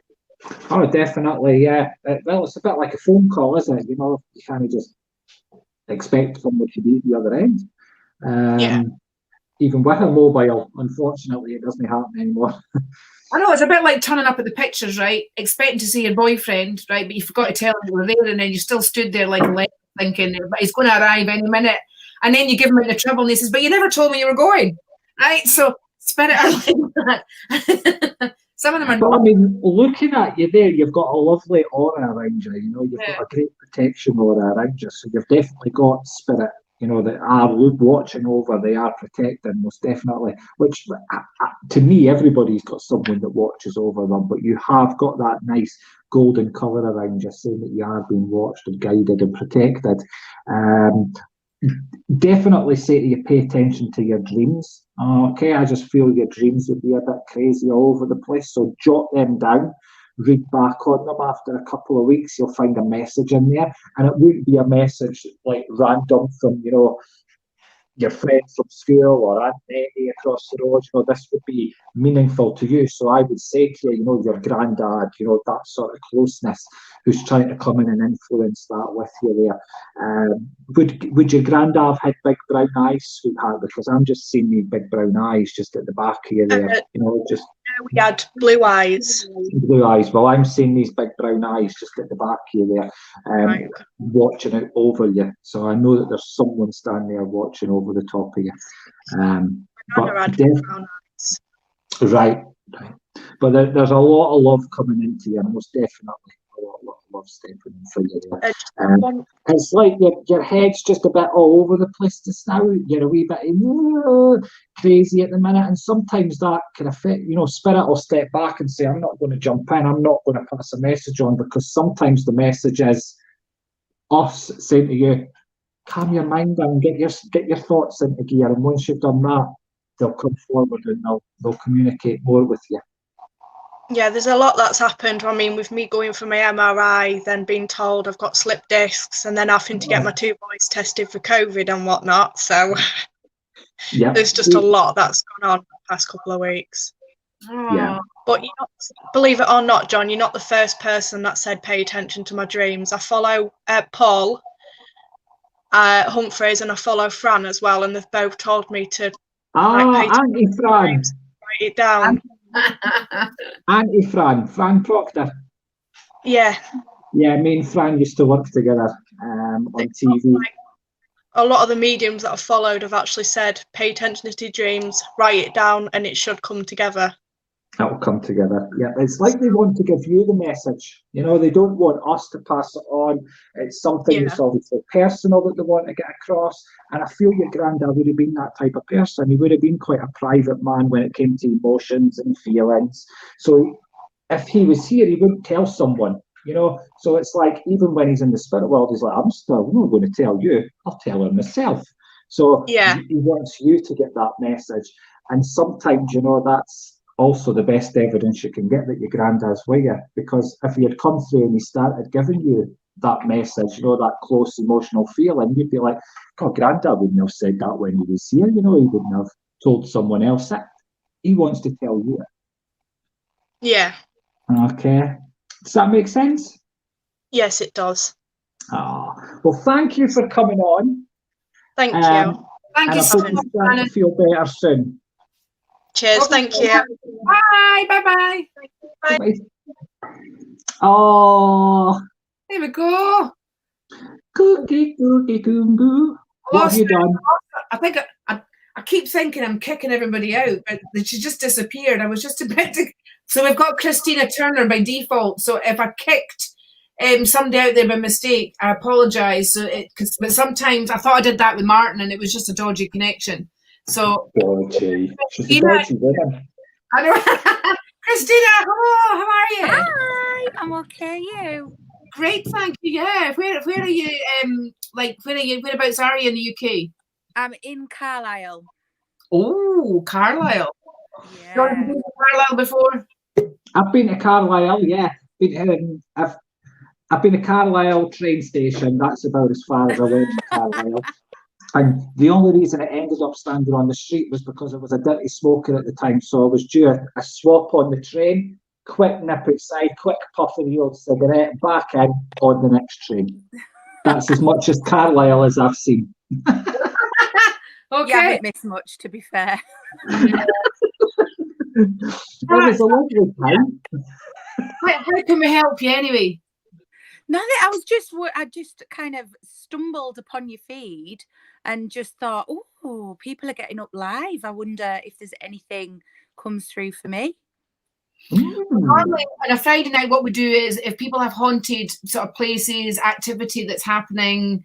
Oh, definitely, yeah. Well, it's a bit like a phone call, isn't it? You know, you can't just expect someone to be at the other end. Even with a mobile, unfortunately, it doesn't happen anymore. I know, it's a bit like turning up at the pictures, right? Expecting to see your boyfriend, right? But you forgot to tell him you were there, and then you still stood there like a legend thinking, but he's going to arrive any minute. And then you give him out the trouble, and he says, but you never told me you were going, right? So spirit are like that. Some of them are But I mean, looking at you there, you've got a lovely aura around you, you know, you've got a great protection aura around you, so you've definitely got spirit, you know, that are watching over, they are protecting, most definitely, which to me, everybody's got someone that watches over them, but you have got that nice golden colour around you, saying that you are being watched and guided and protected. Definitely say to you, pay attention to your dreams. Okay, I just feel your dreams would be a bit crazy all over the place, so jot them down, read back on them after a couple of weeks, you'll find a message in there, and it wouldn't be a message like random from, you know, your friend from school or Aunt Nettie across the road. You know, this would be meaningful to you. So I would say to you, you know, your granddad, you know, that sort of closeness, who's trying to come in and influence that with you there. Would your granddad have had big brown eyes, sweetheart? Because I'm just seeing these big brown eyes just at the back of you there. You know, just we had blue eyes. Blue eyes. Well, I'm seeing these big brown eyes just at the back of you there, Right. watching it over you. So I know that there's someone standing there watching over the top of you. Right. But there's a lot of love coming into you, and most definitely a lot of love stepping in for you there. It's like your head's just a bit all over the place just now. You're a wee bit crazy at the minute, and sometimes that can affect, you know, spirit will step back and say, I'm not going to jump in, I'm not going to pass a message on, because sometimes the message is us saying to you, calm your mind down, get your thoughts into gear, and once you've done that, they'll come forward and they'll communicate more with you. Yeah, there's a lot that's happened. I mean, with me going for my MRI, then being told I've got slipped discs, and then having to get my 2 boys tested for COVID and whatnot. So there's just a lot that's gone on the past couple of weeks. Yeah. But believe it or not, John, you're not the first person that said pay attention to my dreams. I follow Paul Humphreys, and I follow Fran as well, and they've both told me to pay attention to my dreams, write it down. Auntie Fran Proctor. Yeah. Yeah, me and Fran used to work together on TV. A lot of the mediums that I've followed have actually said, pay attention to your dreams, write it down, and it should come together. That'll come together. Yeah, it's like they want to give you the message. You know, they don't want us to pass it on. It's something that's obviously personal that they want to get across. And I feel your granddad would have been that type of person. He would have been quite a private man when it came to emotions and feelings. So if he was here, he wouldn't tell someone, you know. So it's like, even when he's in the spirit world, he's like, I'm not going to tell you. I'll tell her myself. So he wants you to get that message. And sometimes, you know, that's also the best evidence you can get that your granddad's with you, because if he had come through and he started giving you that message, you know, that close emotional feeling, you'd be like, God, granddad wouldn't have said that when he was here, you know, he wouldn't have told someone else it. He wants to tell you it. Yeah. Okay. Does that make sense? Yes, it does. Well, thank you for coming on. Thank you. Thank you so much. I hope you feel better soon. Cheers. Thank you. Bye. Bye. Bye. Oh, there we go. Cookie, goo. What have you done? I think I keep thinking I'm kicking everybody out, but she just disappeared. I was just about to. So we've got Christina Turner by default. So if I kicked somebody out there by mistake, I apologise. But sometimes I thought I did that with Martin, and it was just a dodgy connection. So dodgy. She's a dodgy woman. I know. Christina, hello. How are you? Hi, I'm okay. You? Great, thank you. Yeah. Where are you? Whereabouts are you in the UK? I'm in Carlisle. Oh, Carlisle. Yeah. Have you been to Carlisle before? I've been to Carlisle, yeah. I've been to Carlisle train station. That's about as far as I went in Carlisle. And the only reason it ended up standing on the street was because I was a dirty smoker at the time. So I was due a swap on the train, quick nip outside, quick puff of the old cigarette, back in on the next train. That's as much as Carlisle as I've seen. Okay. Yeah, I haven't missed much, to be fair. It was a lovely time. How can we help you anyway? Nothing. I just kind of stumbled upon your feed and just thought, oh, people are getting up live. I wonder if there's anything comes through for me. Normally on a Friday night, what we do is if people have haunted sort of places, activity that's happening,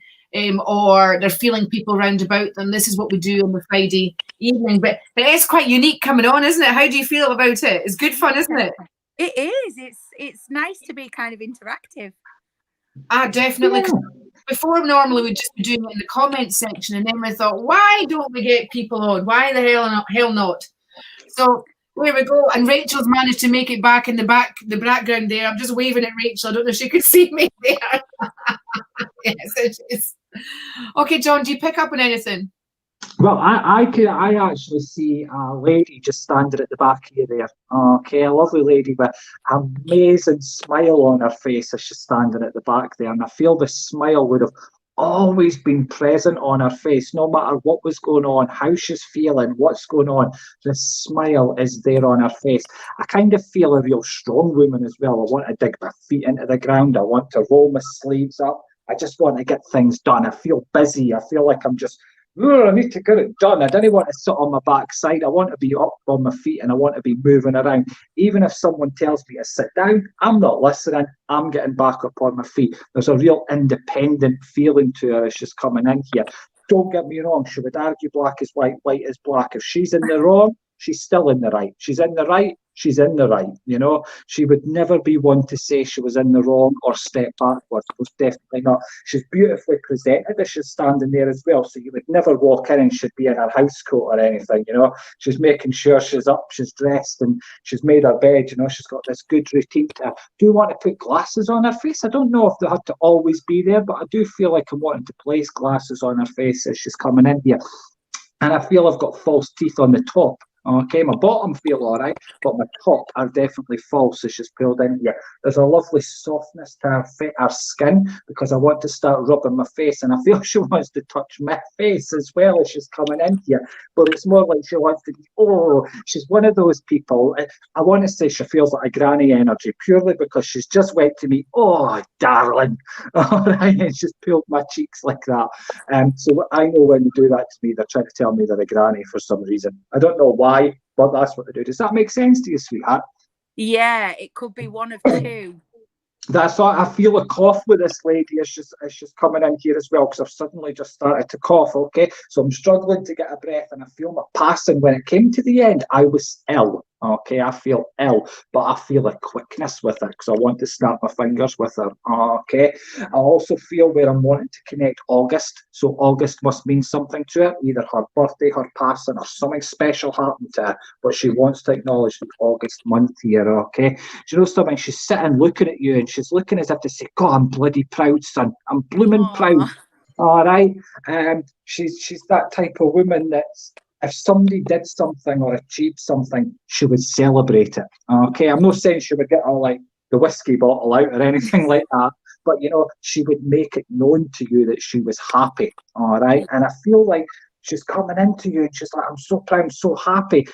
or they're feeling people round about them, this is what we do on the Friday evening. But it is quite unique coming on, isn't it? How do you feel about it? It's good fun, isn't it? It is. It's nice to be kind of interactive. Definitely. Yeah. Before, normally we'd just be doing it in the comments section, and then we thought, why don't we get people on? Why the hell not? So there we go. And Rachel's managed to make it back in the background there. I'm just waving at Rachel. I don't know if she could see me there. Yes, it is. Okay, John, do you pick up on anything? Well, I actually see a lady just standing at the back here there. Okay, a lovely lady with an amazing smile on her face as she's standing at the back there. And I feel the smile would have always been present on her face, no matter what was going on, how she's feeling, what's going on. The smile is there on her face. I kind of feel a real strong woman as well. I want to dig my feet into the ground. I want to roll my sleeves up. I just want to get things done. I feel busy. I feel like I'm just, I need to get it done. I don't want to sit on my backside. I want to be up on my feet and I want to be moving around. Even if someone tells me to sit down, I'm not listening. I'm getting back up on my feet. There's a real independent feeling to her as she's coming in here. Don't get me wrong. She would argue black is white, white is black. If she's in the wrong, she's still in the right. She's in the right. She's in the right, you know. She would never be one to say she was in the wrong or step backwards. Most definitely not. She's beautifully presented as she's standing there as well. So you would never walk in and she'd be in her house coat or anything, you know. She's making sure she's up, she's dressed, and she's made her bed, you know. She's got this good routine to her. Do you want to put glasses on her face? I don't know if they had to always be there, but I do feel like I'm wanting to place glasses on her face as she's coming in here. And I feel I've got false teeth on the top. Okay, my bottom feel all right, but my top are definitely false as she's pulled in here. There's a lovely softness to her skin because I want to start rubbing my face, and I feel she wants to touch my face as well as she's coming in here. But it's more like she wants to be, she's one of those people. I want to say she feels like a granny energy purely because she's just went to me, oh, darling. All right, and she's pulled my cheeks like that. So I know when they do that to me, they're trying to tell me they're a granny for some reason. I don't know why. But that's what they do. Does that make sense to you, sweetheart? Yeah, it could be one of two. That's why I feel a cough with this lady as she's coming in here as well, because I've suddenly just started to cough, okay? So I'm struggling to get a breath and I feel my passing. When it came to the end, I was ill, okay? I feel ill, but I feel a quickness with her because I want to snap my fingers with her, okay? I also feel where I'm wanting to connect August, so August must mean something to her, either her birthday, her passing, or something special happened to her, but she wants to acknowledge the August month here, okay? Do you know something? She's sitting looking at you and she's looking as if to say, God, I'm bloody proud, son. I'm blooming proud. All right. She's that type of woman that's, if somebody did something or achieved something, she would celebrate it. Okay. I'm not saying she would get all like the whiskey bottle out or anything like that. But, you know, she would make it known to you that she was happy, all right? And I feel like she's coming into you and she's like, I'm so proud, I'm so happy.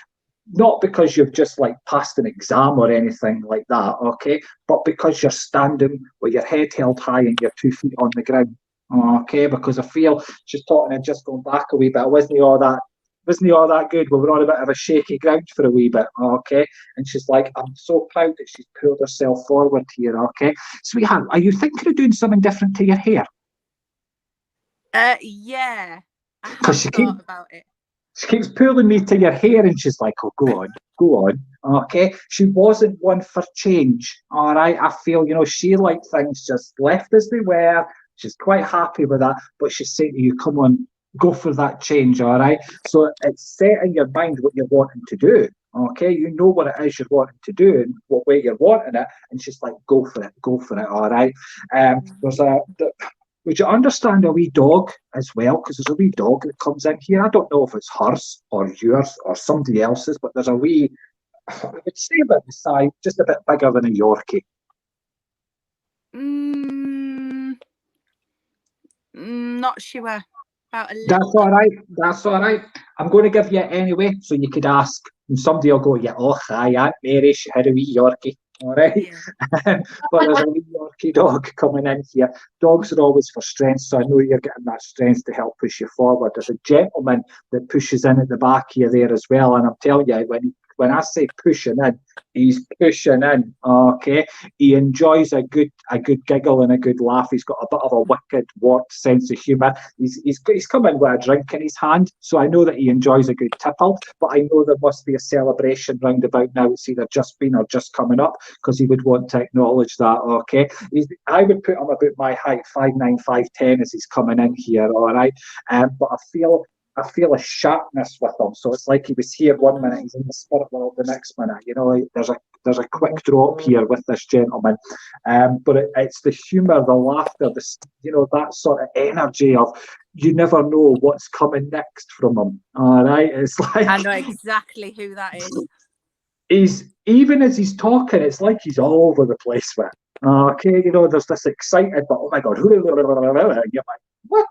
Not because you've just like passed an exam or anything like that, okay? But because you're standing with your head held high and your 2 feet on the ground, okay? Because I feel she's talking and just going back a wee bit. Wasn't all that good? We were on a bit of a shaky ground for a wee bit, okay? And she's like, I'm so proud that she's pulled herself forward here, okay? Sweetheart, are you thinking of doing something different to your hair? Yeah, I have thought about it. She keeps pulling me to your hair and she's like, oh, go on, okay? She wasn't one for change, all right? I feel, you know, she liked things just left as they were. She's quite happy with that, but she's saying to you, come on, go for that change, all right? So it's set in your mind what you're wanting to do, okay? You know what it is you're wanting to do and what way you're wanting it, and she's like, go for it, all right? Would you understand a wee dog as well? Because there's a wee dog that comes in here. I don't know if it's hers or yours or somebody else's, but there's a wee, I would say about the size, just a bit bigger than a Yorkie. Not sure. About a That's all right. I'm going to give you it anyway, so you could ask, and somebody will go, yeah, oh, hi, Aunt Mary, she had a wee Yorkie. All right, yeah. But there's a wee Yorkie dog coming in here. Dogs are always for strength, so I know you're getting that strength to help push you forward. There's a gentleman that pushes in at the back here there as well, and I'm telling you, when I say pushing in, he's pushing in. Okay, he enjoys a good giggle and a good laugh. He's got a bit of a wicked, warped sense of humour. He's come in with a drink in his hand, so I know that he enjoys a good tipple. But I know there must be a celebration round about now. It's either just been or just coming up, because he would want to acknowledge that. Okay, I would put him about my height, 5'9", 5'10", as he's coming in here. All right, but I feel a sharpness with him. So it's like he was here one minute, he's in the spirit world the next minute. You know, there's a quick drop here with this gentleman. But it's the humour, the laughter, that sort of energy of you never know what's coming next from him. All right, it's like I know exactly who that is. Even as he's talking, it's like he's all over the place with it. Okay, you know, there's this excited, but oh my god, and you're like, what?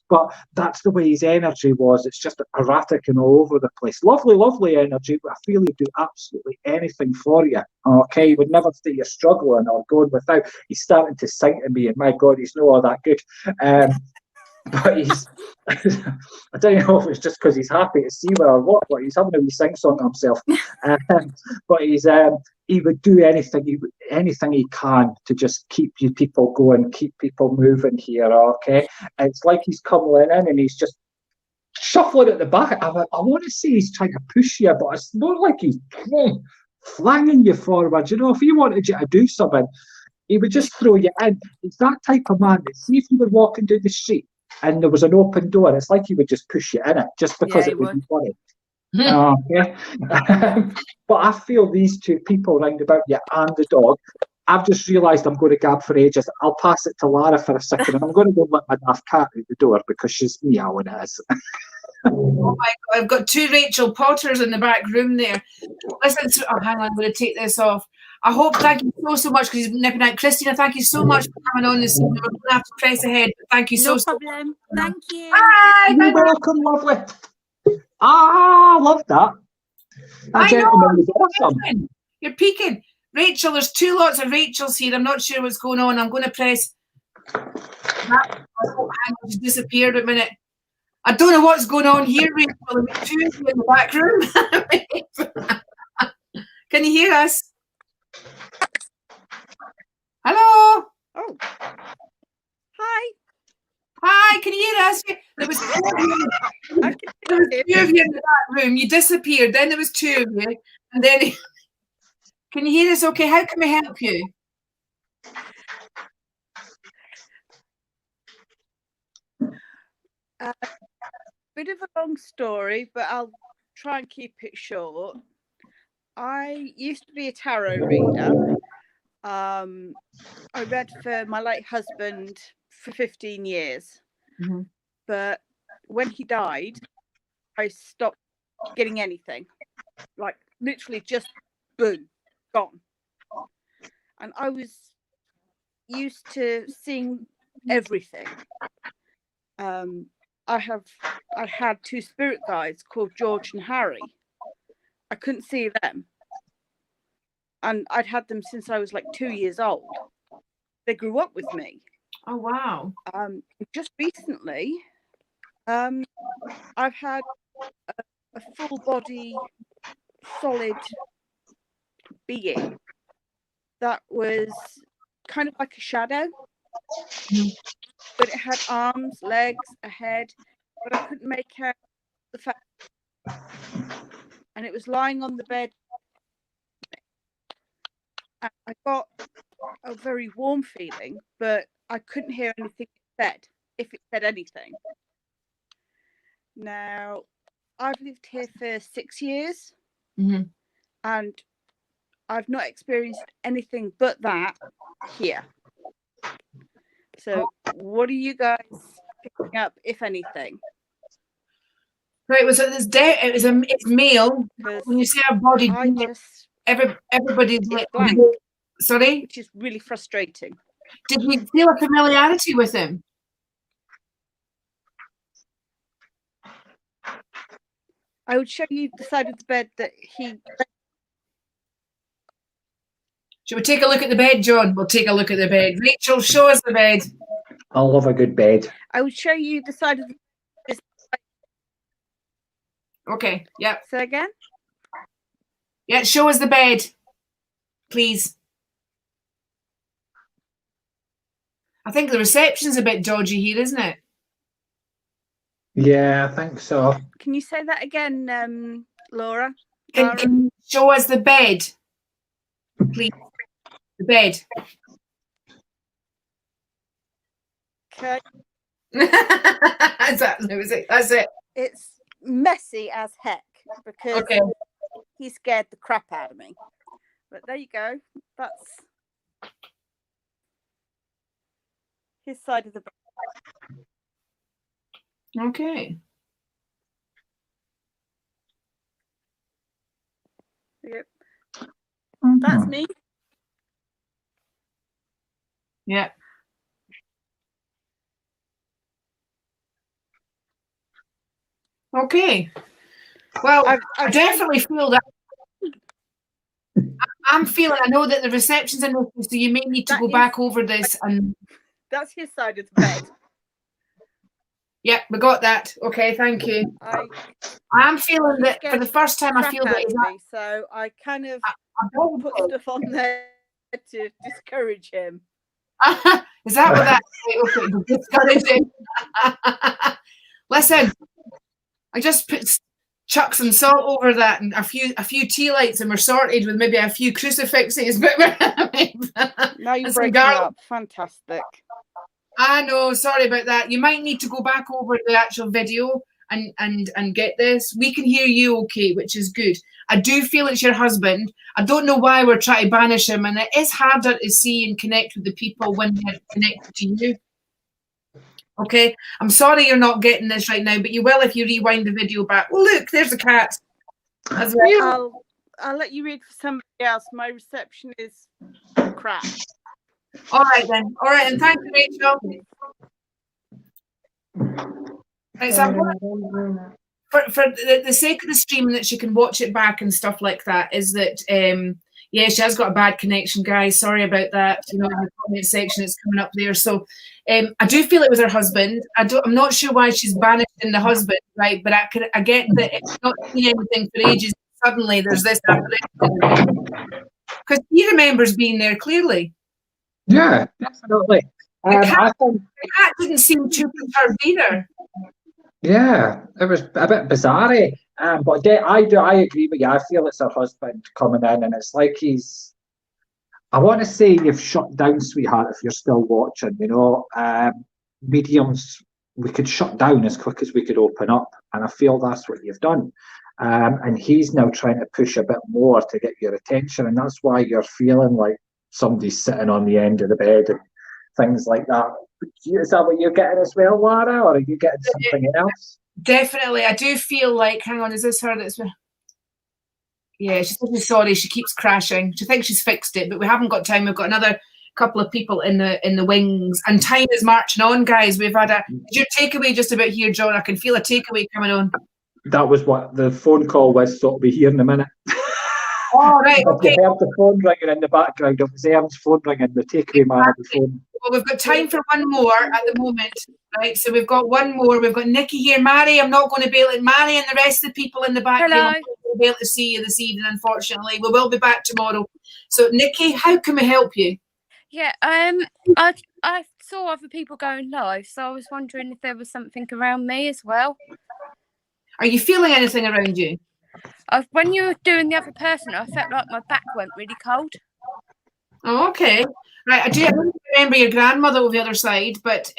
But that's the way his energy was. It's just erratic and all over the place. Lovely energy, but I feel he'd do absolutely anything for you. Okay, he would never say you're struggling or going without. He's starting to sing to me, and my god, he's not all that good. But he's, I don't know if it's just because he's happy to see me or what, but he's having a wee sing song to himself. But he would do anything he can to just keep you people going, keep people moving here, okay? And it's like he's coming in and he's just shuffling at the back. I want to say he's trying to push you, but it's not like he's flinging you forward. You know, if he wanted you to do something, he would just throw you in. He's that type of man that, see if you were walking down the street and there was an open door, it's like he would just push you in it just because it would be funny. But I feel these two people round about you and the dog, I've just realised I'm going to gab for ages. I'll pass it to Lara for a second and I'm going to go let my daft cat out the door because she's meowing at us. Oh my god, I've got 2 Rachel Potters in the back room there. Listen, hang on, I'm going to take this off. Thank you so much, because he's nipping out. Christina, thank you so much for coming on this evening. We're going to have to press ahead. Thank you so problem. Thank you. Bye. You're welcome, lovely. I love that. I know. You're peeking. Rachel, there's 2 lots of Rachels here. I'm not sure what's going on. I'm going to press that. Oh, hang on, just disappeared a minute. I don't know what's going on here, Rachel. There's 2 in the back room. Can you hear us? Hello. Oh. Hi. Hi, can you hear us? There was 2 of you in the back room. You disappeared. Then there was 2 of you. And then can you hear us okay? How can we help you? Bit of a long story, but I'll try and keep it short. I used to be a tarot reader. I read for my late husband for 15 years. Mm-hmm. But when he died, I stopped getting anything. Like literally just boom, gone. and I was used to seeing everything. I had two spirit guides called George and Harry. I couldn't see them, and I'd had them since I was like 2 years old. They grew up with me. Oh wow! Just recently, I've had a full body, solid being that was kind of like a shadow, but it had arms, legs, a head, but I couldn't make out the fact. And it was lying on the bed. And I got a very warm feeling, but I couldn't hear anything it said, if it said anything. Now, I've lived here for 6 years, and I've not experienced anything but that here. So, what are you guys picking up, if anything? Right, it's male. When you say a body, everybody's like blank. Sorry? Which is really frustrating. Did you feel a familiarity with him? I would show you the side of the bed that he... Shall we take a look at the bed, John? We'll take a look at the bed. Rachel, show us the bed. I love a good bed. I would show you the side of the... Okay, yeah. Say again? Yeah, show us the bed, please. I think the reception's a bit dodgy here, isn't it? Yeah, I think so. Can you say that again, Laura? Can you show us the bed, please? The bed. Okay. That's it. It's messy as heck because he scared the crap out of me. But there you go. That's his side of the bed. Okay. Yep. That's me. Yeah. Okay. Well, I definitely feel that. I'm feeling. I know that the reception's in this, so you may need to go back over this. And that's his side of the bed. Yep, we got that. Okay, thank you. I'm feeling that for the first time. I feel that. So I kind of put stuff on there to discourage him. Is that what that? Okay, discourage him. Listen. I just chuck some salt over that and a few tea lights, and we're sorted with maybe a few crucifixes. But now you're breaking up. Fantastic. I know. Sorry about that. You might need to go back over the actual video and get this. We can hear you okay, which is good. I do feel it's your husband. I don't know why we're trying to banish him, and it is harder to see and connect with the people when they're connected to you. Okay, I'm sorry you're not getting this right now, but you will if you rewind the video back. Oh, look, there's a cat. As well. I'll let you read for somebody else. My reception is crap. All right then. All right, and thank you, Rachel. Right, so for the sake of the stream, that she can watch it back and stuff like that, is that yeah, she has got a bad connection, guys. Sorry about that. You know, in the comment section, it's coming up there. So I do feel it was her husband. I'm not sure why she's banishing the husband, right? But I get that it's not seen anything for ages. Suddenly, there's this happening because he remembers being there clearly. Yeah, definitely. The cat didn't seem too perturbed either. Yeah, it was a bit bizarre. But I agree with you. I feel it's her husband coming in, and it's like he's. I want to say you've shut down, sweetheart, if you're still watching. You know, mediums, we could shut down as quick as we could open up, and I feel that's what you've done. And he's now trying to push a bit more to get your attention, and that's why you're feeling like somebody's sitting on the end of the bed and things like that. Is that what you're getting as well, Lara, or are you getting something else? Definitely. I do feel like, hang on, is this her that's... Yeah, she said she's sorry. She keeps crashing. She thinks she's fixed it, but we haven't got time. We've got another couple of people in the wings, and time is marching on, guys. We've had your takeaway just about here, John. I can feel a takeaway coming on. That was what the phone call was, so it'll be here in a minute. Oh, right, okay. You heard the phone ringing in the background. It was Aaron's phone ringing, the takeaway man at the phone. Well, we've got time for one more at the moment, right? So we've got one more. We've got Nikki here. Mary, I'm not going to be able to, Mary and the rest of the people in the back. Hello. I'm not going to be able to see you this evening, unfortunately. We will be back tomorrow. So, Nikki, how can we help you? Yeah, I saw other people going live, so I was wondering if there was something around me as well. Are you feeling anything around you? When you were doing the other person, I felt like my back went really cold. Oh, okay. Right, I don't remember your grandmother over the other side, but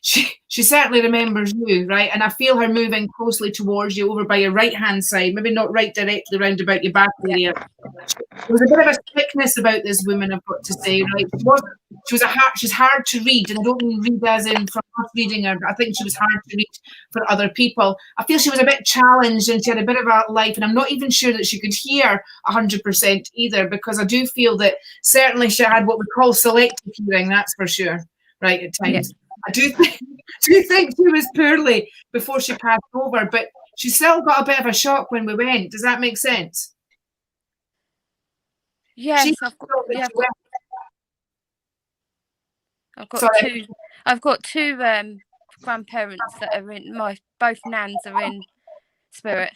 she certainly remembers you, right? And I feel her moving closely towards you over by your right-hand side, maybe not right directly round about your back area. There was a bit of a sickness about this woman, I've got to say, right? She's hard to read, and I don't mean read as in from us reading her, but I think she was hard to read for other people. I feel she was a bit challenged, and she had a bit of a life, and I'm not even sure that she could hear 100% either, because I do feel that certainly she had what we call selective hearing, that's for sure, right, at times. Yeah. I do think she was poorly before she passed over, but she still got a bit of a shock when we went. Does that make sense? Yes, I've got two grandparents that are in both nans are in spirit.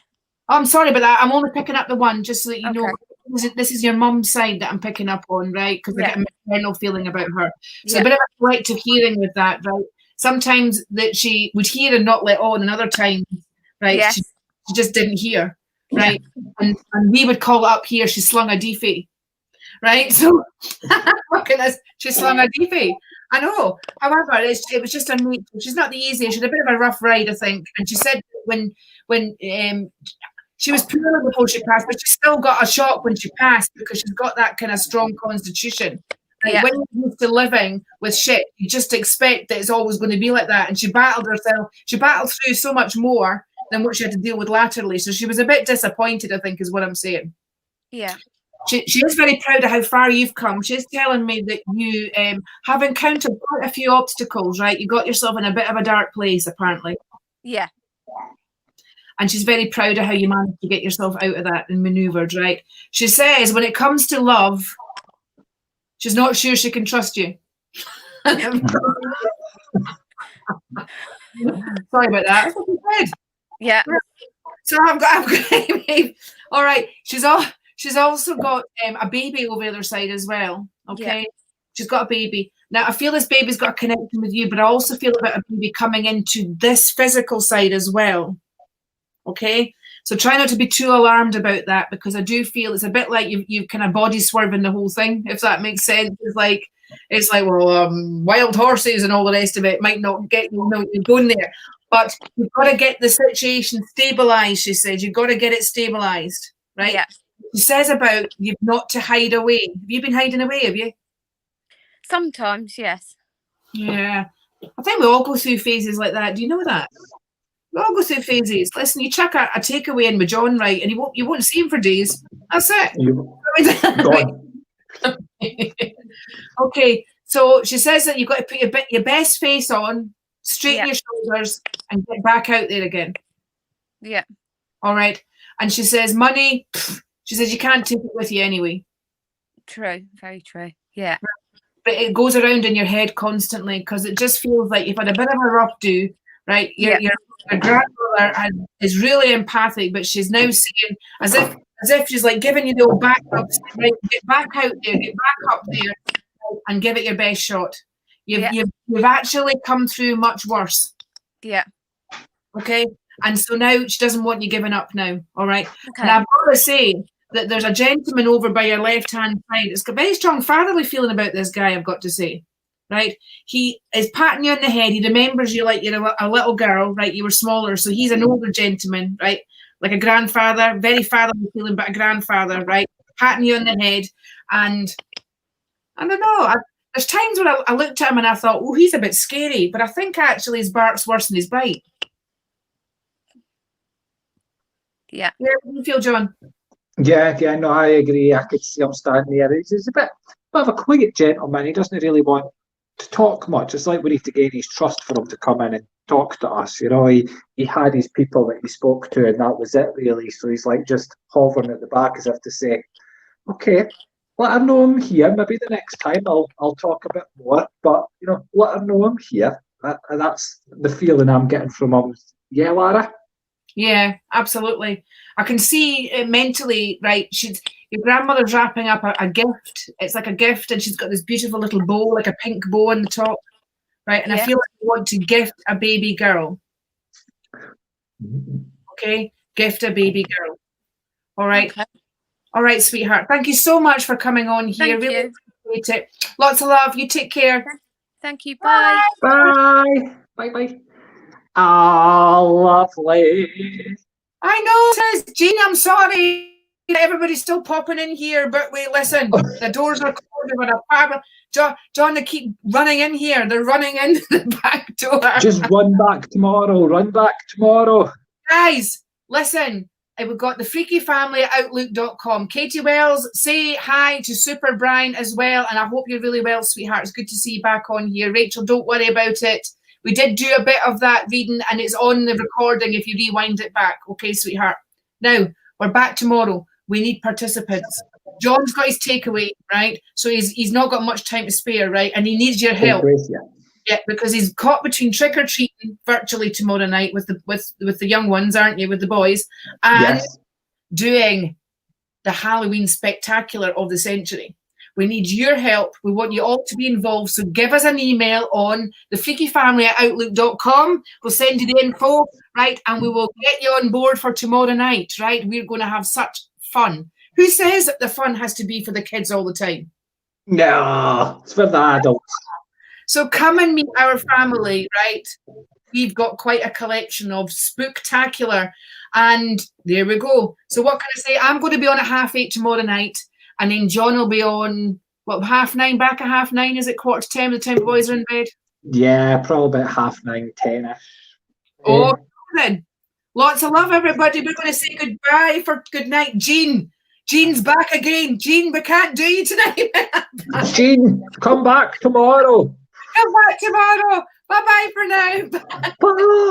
Oh, I'm sorry about that. I'm only picking up the one just so that you know. This is your mum's side that I'm picking up on, right? Because I get a maternal feeling about her. So a bit of a selective hearing with that, right? Sometimes that she would hear and not let on, and other times, right, she just didn't hear, right? And we would call it up here, she slung a deefy, right? So look at this, she slung a deefy. I know. However, it was just a neat. She's not the easiest. She had a bit of a rough ride, I think. And she said when she was poorly before she passed, but she still got a shock when she passed because she's got that kind of strong constitution. Like when you're used to living with shit, you just expect that it's always going to be like that. And she battled herself. She battled through so much more than what she had to deal with laterally. So she was a bit disappointed, I think, is what I'm saying. Yeah. She is very proud of how far you've come. She's telling me that you have encountered quite a few obstacles, right? You got yourself in a bit of a dark place, apparently. Yeah. And she's very proud of how you managed to get yourself out of that and manoeuvred, right? She says when it comes to love, she's not sure she can trust you. Sorry about that. That's what she said. Yeah. So I've got all right. She's also got a baby over the other side as well. Okay. Yeah. She's got a baby. Now I feel this baby's got a connection with you, but I also feel about a baby coming into this physical side as well. Okay, so try not to be too alarmed about that, because I do feel it's a bit like you kind of body swerving the whole thing, if that makes sense. It's like well, wild horses and all the rest of it might not get you know you're going there, but you've got to get the situation stabilized. She says you've got to get it stabilized, right? Yeah. She says about you've not to hide away. Have you been hiding away? Have you? Sometimes, yes. Yeah, I think we all go through phases like that. Do you know that? We all go through phases. Listen, you chuck a takeaway in with John, right, and you won't see him for days. That's it. Okay, so she says that you've got to put your best face on, straighten your shoulders, and get back out there again. Yeah. All right. And she says money. She says you can't take it with you anyway. True. Very true. Yeah. But it goes around in your head constantly because it just feels like you've had a bit of a rough do, right? Your grandmother is really empathic, but she's now seeing as if she's like giving you the old back rub, right? Get back out there, get back up there, and give it your best shot. You've actually come through much worse. Yeah. Okay. And so now she doesn't want you giving up now. All right. Okay. And I've got to say that there's a gentleman over by your left-hand side. It's got a very strong fatherly feeling about this guy, I've got to say. Right? He is patting you on the head. He remembers you like you're a little girl, right? You were smaller. So he's an older gentleman, right? Like a grandfather, very fatherly feeling, but a grandfather, right? Patting you on the head. And I don't know. There's times when I looked at him and I thought, oh, he's a bit scary. But I think actually his bark's worse than his bite. Yeah. Yeah, how do you feel, John? Yeah, no, I agree. I could see him standing there. He's a bit of a quiet gentleman. He doesn't really want to talk much. It's like we need to gain his trust for him to come in and talk to us. You know, he had his people that he spoke to, and that was it, really. So he's like just hovering at the back as if to say, okay, let her know I'm here. Maybe the next time I'll talk a bit more, but, you know, let her know I'm here. That's the feeling I'm getting from him. Yeah, Lara? Yeah, absolutely. I can see it mentally, right? Your grandmother's wrapping up a gift. It's like a gift, and she's got this beautiful little bow, like a pink bow on the top, right? And I feel like you want to gift a baby girl. Okay? Gift a baby girl. All right. Okay. All right, sweetheart. Thank you so much for coming on here. Thank you. Appreciate it. Lots of love. You take care. Thank you. Bye. Bye. Bye. Oh, lovely. I know, says Jean. I'm sorry. Everybody's still popping in here, but wait, listen. The doors are closed. With a fab. John, they keep running in here. They're running into the back door. Just run back tomorrow. Run back tomorrow. Guys, listen. We've got the Freaky Family at Outlook.com. Katie Wells, say hi to Super Brian as well. And I hope you're really well, sweetheart. It's good to see you back on here. Rachel, don't worry about it. We did do a bit of that reading, and it's on the recording if you rewind it back. Okay, sweetheart. Now, we're back tomorrow. We need participants. John's got his takeaway, right? So he's not got much time to spare, right? And he needs your help. Yeah, because he's caught between trick-or-treating virtually tomorrow night with the young ones, aren't you, with the boys, and doing the Halloween spectacular of the century. We need your help. We want you all to be involved. So give us an email on thefreakyfamily@outlook.com. We'll send you the info, right? And we will get you on board for tomorrow night, right? We're going to have such fun. Who says that the fun has to be for the kids all the time? No, it's for the adults. So come and meet our family, right? We've got quite a collection of spooktacular. And there we go. So what can I say? I'm going to be on at 8:30 tomorrow night. And then John will be on, 9:30, back at 9:30? Is it 9:45 the time the boys are in bed? Yeah, probably about 9:30, 10ish. Oh, then. Lots of love, everybody. We're going to say goodbye for good night. Jean's back again. Jean, we can't do you tonight. Jean, come back tomorrow. Come back tomorrow. Bye-bye for now. Bye.